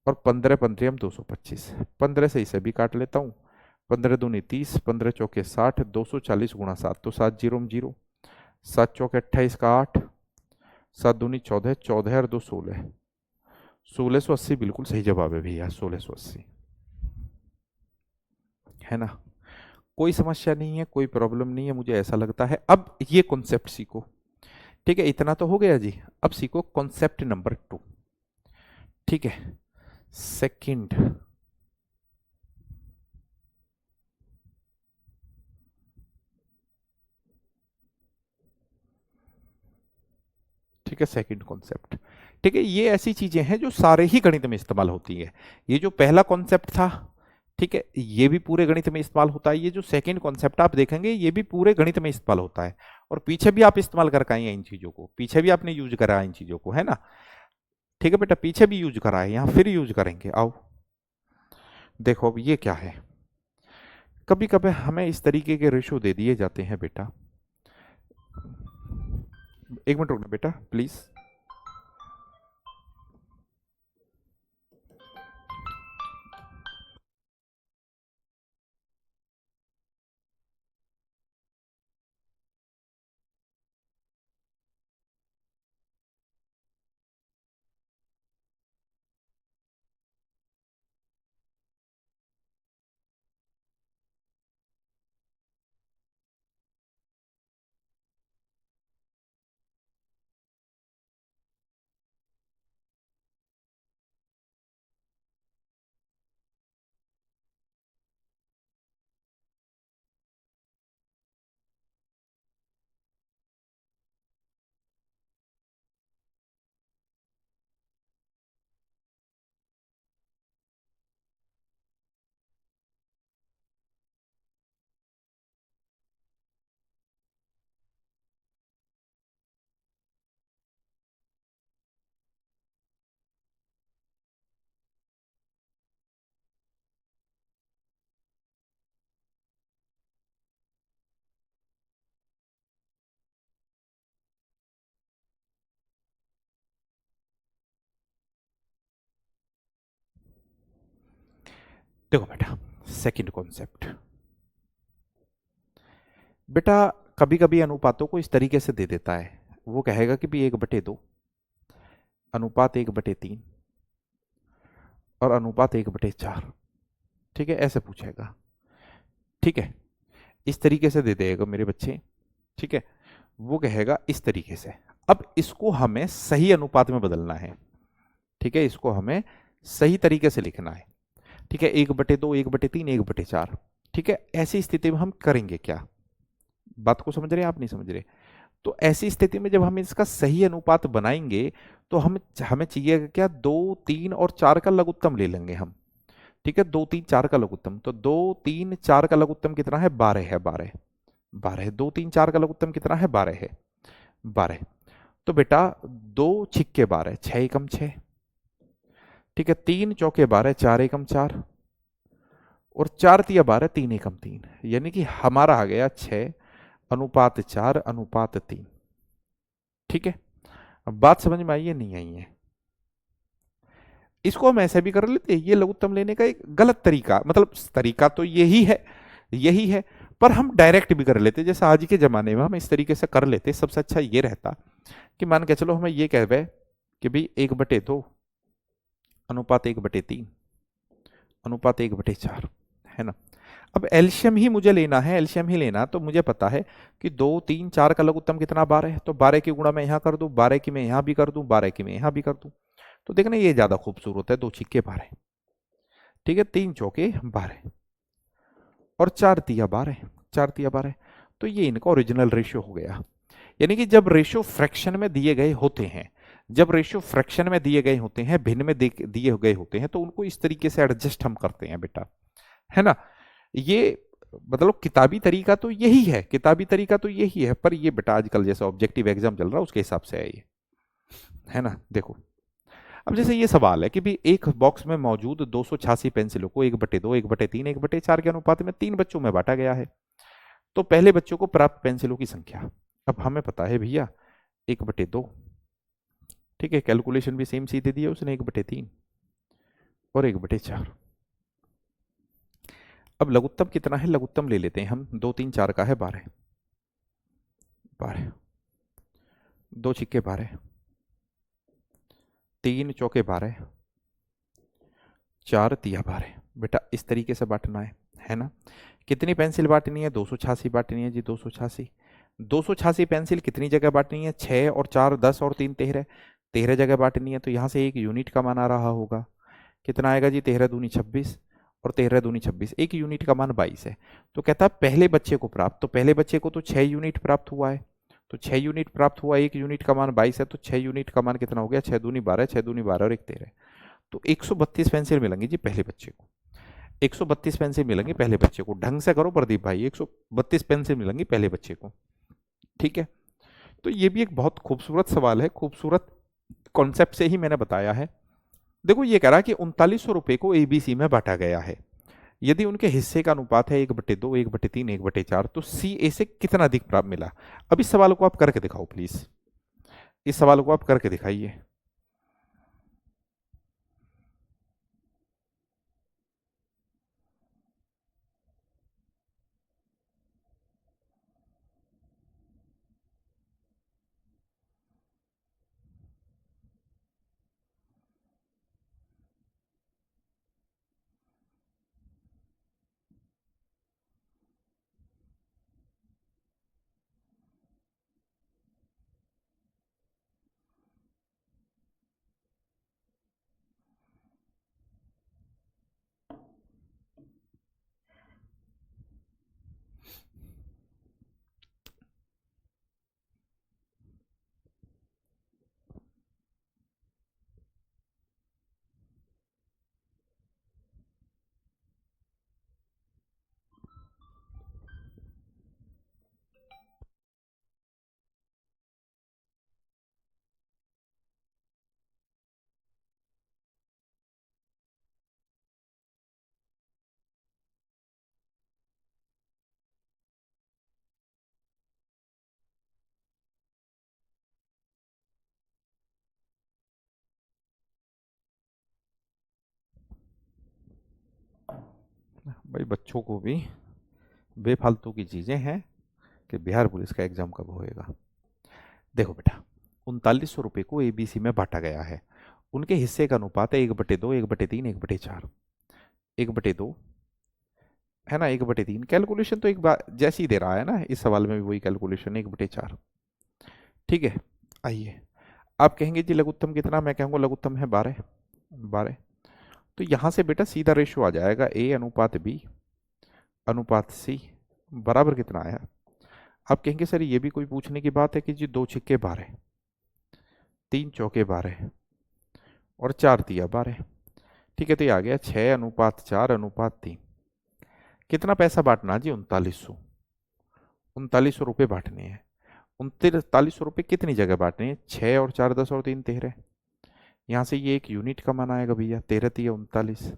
और 15×15 225। 15 से इसे भी काट लेता हूँ, 15×2 = 30, 15×4 = 60, 240 × 7 तो 7 0 0, 7×4 = 28 का 8, 7×2 = 14, 14 और 2 16, 1680 बिल्कुल सही जवाब है भैया, 1680 है ना। कोई समस्या नहीं है, कोई प्रॉब्लम नहीं है, मुझे ऐसा लगता है। अब ये कॉन्सेप्ट सीखो, ठीक है, इतना तो हो गया जी। अब सीखो कॉन्सेप्ट नंबर 2। ठीक है, सेकंड, ठीक है, सेकंड कॉन्सेप्ट। ठीक है, ये ऐसी चीजें हैं जो सारे ही गणित में इस्तेमाल होती है। ये जो पहला कॉन्सेप्ट था, ठीक है, ये भी पूरे गणित में इस्तेमाल होता है। ये जो सेकंड कॉन्सेप्ट आप देखेंगे ये भी पूरे गणित में इस्तेमाल होता है, और पीछे भी आप इस्तेमाल करके आए हैं इन चीजों को, पीछे भी आपने यूज करा है इन चीजों को, है ना। ठीक है बेटा, पीछे भी यूज करा है, यहाँ फिर यूज करेंगे। आओ देखो अब ये क्या है। कभी कभी हमें इस तरीके के रेशो दे दिए जाते हैं बेटा, एक मिनट रुकना बेटा प्लीज। देखो बेटा, सेकंड कॉन्सेप्ट, बेटा कभी कभी अनुपातों को इस तरीके से दे देता है। वो कहेगा कि भी 1/2 अनुपात 1/3 और अनुपात 1/4। ठीक है, ऐसे पूछेगा। ठीक है, इस तरीके से दे देगा मेरे बच्चे। ठीक है, वो कहेगा इस तरीके से। अब इसको हमें सही अनुपात में बदलना है, ठीक है, इसको हमें सही तरीके से लिखना है, ठीक है, 1/2, 1/3, 1/4, ठीक है। ऐसी स्थिति में हम करेंगे क्या, बात को समझ रहे हैं आप, नहीं समझ रहे? तो ऐसी स्थिति में जब हम इसका सही अनुपात बनाएंगे तो हम हमें चाहिए क्या, 2, 3 और 4 का लघुत्तम ले लेंगे हम, ठीक है, 2, 3, 4 का लघुत्तम। तो 2, 3, 4 का लघुत्तम कितना है, 12 है, 12, 12, 2, 3, 4 का लघुत्तम कितना है, 12 है, 12। तो बेटा 2 छिक्के 12, 6 एकम 6, ठीक है, 3 चौके 12, 4 एकम 4, और 4 तिया 12, 3 एकम 3, यानी कि हमारा आ गया 6:4:3, ठीक है। अब बात समझ में आई है, नहीं आई है? इसको हम ऐसे भी कर लेते हैं, ये लघुत्तम लेने का एक गलत तरीका, मतलब तरीका तो यही है, यही है, पर हम डायरेक्ट भी कर लेते, जैसे आज के जमाने में हम इस तरीके से कर लेते। सबसे अच्छा ये रहता कि मान के चलो हमें ये कहवे कि भाई 1/2 अनुपात 1/3 अनुपात 1/4, है ना। अब एल्शियम ही मुझे लेना है, एल्शियम ही लेना, तो मुझे पता है कि 2, 3, 4 का लघुत्तम कितना, 12 है। तो 12 की गुणा मैं यहाँ कर दूं, 12 की मैं यहाँ भी कर दूं, 12 की मैं यहाँ भी कर दूं। तो देखना ये ज्यादा खूबसूरत है, 2 छिक्के 12, ठीक है, 3 चौके 12 और 4 तिया 12, 4 तिया 12। तो ये इनका ओरिजिनल रेशियो हो गया। यानी कि जब रेशियो फ्रैक्शन में दिए गए होते हैं, जब रेशियो फ्रैक्शन में दिए गए होते हैं, भिन्न में दिए गए होते हैं, तो उनको इस तरीके से एडजस्ट हम करते हैं बेटा, है ना। ये मतलब किताबी तरीका तो यही है, किताबी तरीका तो यही है, पर ये बेटा आजकल जैसे ऑब्जेक्टिव एग्जाम चल रहा है उसके हिसाब से है ये, है ना। देखो अब जैसे ये सवाल है कि भी एक बॉक्स में मौजूद 286 पेंसिलों को 1/2, 1/3, 1/4 के अनुपात में 3 बच्चों में बांटा गया है। तो पहले बच्चों को प्राप्त पेंसिलों की संख्या, अब हमें पता है भैया 1/2, ठीक है, कैलकुलेशन भी सेम सीधे दी है उसने, 1/3 और 1/4। अब लघुत्तम कितना है, लघुत्तम ले लेते हैं हम, 2, 3, 4 का है 12, 12, 2 छिक्के 12, 3 चौके 12, 4 तिया 12। बेटा इस तरीके से बांटना है ना। कितनी पेंसिल बांटनी है, 286 बांटनी है जी, 286। 286 पेंसिल कितनी जगह बांटनी है, 6 और 4 10 और 3 13, 13 जगह बांटनी है। तो यहाँ से एक यूनिट का मान आ रहा होगा, कितना आएगा जी, 13 दूनी 26, और 13 दूनी 26, एक यूनिट का मान 22 है। तो कहता है पहले बच्चे को प्राप्त, तो पहले बच्चे को तो 6 यूनिट प्राप्त हुआ है, तो 6 यूनिट प्राप्त हुआ, एक यूनिट का मान 22 है, तो 6 यूनिट का मान कितना हो गया, 6 दूनी 12, 6 दूनी 12 और एक 13। तो 132 पेंसिल मिलेंगी जी पहले बच्चे को, 132 पेंसिल मिलेंगी पहले बच्चे को। ढंग से करो प्रदीप भाई, 132 पेंसिल मिलेंगी पहले बच्चे को, ठीक है। तो ये भी एक बहुत खूबसूरत सवाल है, खूबसूरत कॉन्सेप्ट से ही मैंने बताया है। देखो ये कह रहा है कि 3900 रुपए को एबीसी में बांटा गया है, यदि उनके हिस्से का अनुपात है 1/2, 1/3, 1/4, तो सी ए से कितना अधिक प्राप्त मिला। अब इस सवाल को आप करके दिखाओ प्लीज, इस सवाल को आप करके दिखाइए। भाई बच्चों को भी बेफालतू की चीजें हैं कि बिहार पुलिस का एग्जाम कब होएगा। देखो बेटा 3900 रुपये को एबीसी में बांटा गया है, उनके हिस्से का अनुपात है 1/2, 1/3, 1/4, 1/2, है ना, 1/3। कैलकुलेशन तो एक बार जैसी ही दे रहा है ना, इस सवाल में भी वही कैलकुलेशन, 1/4, ठीक है, आइए आप कहेंगे जी लघुत्तम कितना, मैं कहूँगा लघुत्तम है 12। 12 तो यहाँ से बेटा सीधा रेशो आ जाएगा A अनुपात B अनुपात C बराबर कितना आया। आप कहेंगे सर ये भी कोई पूछने की बात है कि जी 2 छिक्के 12, 3 चौके 12 और 4 दिया 12। ठीक है, तो ये आ गया 6 अनुपात 4 अनुपात 3। कितना पैसा बांटना जी, 3900। 3900 रुपये बांटने हैं। 3900 रुपये कितनी जगह बांटने हैं, 6 और 4 10 और 3 13। यहाँ से ये एक यूनिट का मान आएगा भैया, 13 3 39।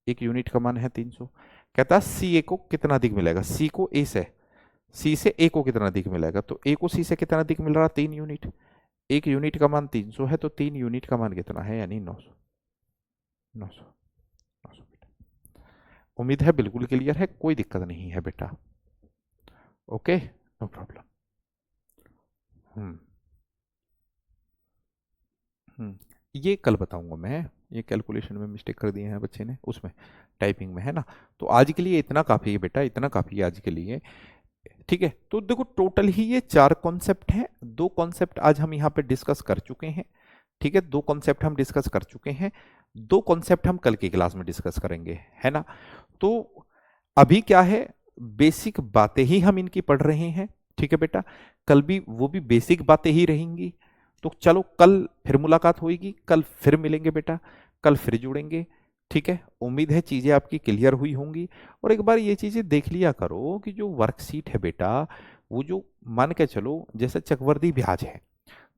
एक यूनिट का मान है 300। कहता है सी ए को कितना अधिक मिलेगा, सी को ए से, सी से ए को कितना अधिक मिलेगा, तो ए को सी से कितना अधिक मिल रहा, 3 यूनिट। एक यूनिट का मान 300 है तो 3 यूनिट का मान कितना है, यानी 900। 900 900 बेटा। उम्मीद है बिल्कुल क्लियर है, कोई दिक्कत नहीं है बेटा। Okay, no problem. ये कल बताऊंगा मैं, ये कैलकुलेशन में मिस्टेक कर दिए हैं बच्चे ने, उसमें टाइपिंग में है ना। तो आज के लिए इतना काफ़ी है बेटा, इतना काफ़ी है आज के लिए। ठीक है, तो देखो टोटल ही ये 4 कॉन्सेप्ट हैं। 2 कॉन्सेप्ट आज हम यहाँ पे डिस्कस कर चुके हैं। ठीक है, 2 कॉन्सेप्ट हम डिस्कस कर चुके हैं। 2 कॉन्सेप्ट हम कल की क्लास में डिस्कस करेंगे, है ना। तो अभी क्या है, बेसिक बातें ही हम इनकी पढ़ रहे हैं। ठीक है बेटा, कल भी वो भी बेसिक बातें ही रहेंगी। तो चलो कल फिर मुलाकात होगी, कल फिर मिलेंगे बेटा, कल फिर जुड़ेंगे। ठीक है, उम्मीद है चीज़ें आपकी क्लियर हुई होंगी। और एक बार ये चीज़ें देख लिया करो कि जो वर्कशीट है बेटा, वो जो मान के चलो जैसे चक्रवृद्धि ब्याज है,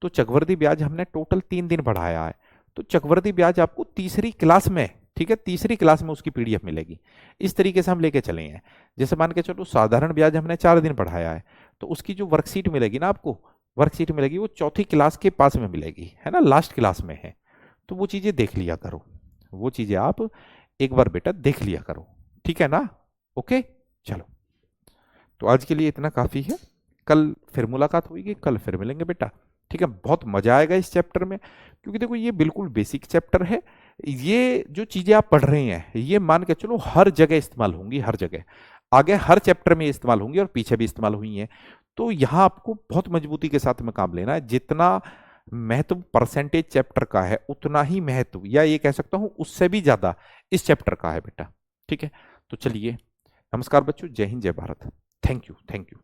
तो चक्रवृद्धि ब्याज हमने टोटल 3 दिन बढ़ाया है। तो चक्रवृद्धि ब्याज आपको तीसरी क्लास में, ठीक है, तीसरी क्लास में उसकी पीडीएफ मिलेगी। इस तरीके से हम लेके चले हैं। जैसे मान के चलो साधारण ब्याज हमने 4 दिन बढ़ाया है, तो उसकी जो वर्कशीट मिलेगी ना आपको, वर्कशीट मिलेगी वो चौथी क्लास के पास में मिलेगी, है ना, लास्ट क्लास में है। तो वो चीज़ें देख लिया करो, वो चीज़ें आप एक बार बेटा देख लिया करो, ठीक है ना। ओके, चलो तो आज के लिए इतना काफ़ी है। कल फिर मुलाकात होगी, कल फिर मिलेंगे बेटा। ठीक है, बहुत मजा आएगा इस चैप्टर में, क्योंकि देखो ये बिल्कुल बेसिक चैप्टर है। ये जो चीज़ें आप पढ़ रहे हैं ये मान के चलो हर जगह इस्तेमाल होंगी, हर जगह आगे हर चैप्टर में इस्तेमाल होंगी और पीछे भी इस्तेमाल हुई हैं। तो यहाँ आपको बहुत मजबूती के साथ में काम लेना है। जितना महत्व परसेंटेज चैप्टर का है, उतना ही महत्व, या ये कह सकता हूँ उससे भी ज्यादा इस चैप्टर का है बेटा। ठीक है, तो चलिए, नमस्कार बच्चों, जय हिंद जय Bharat. Thank you, thank you.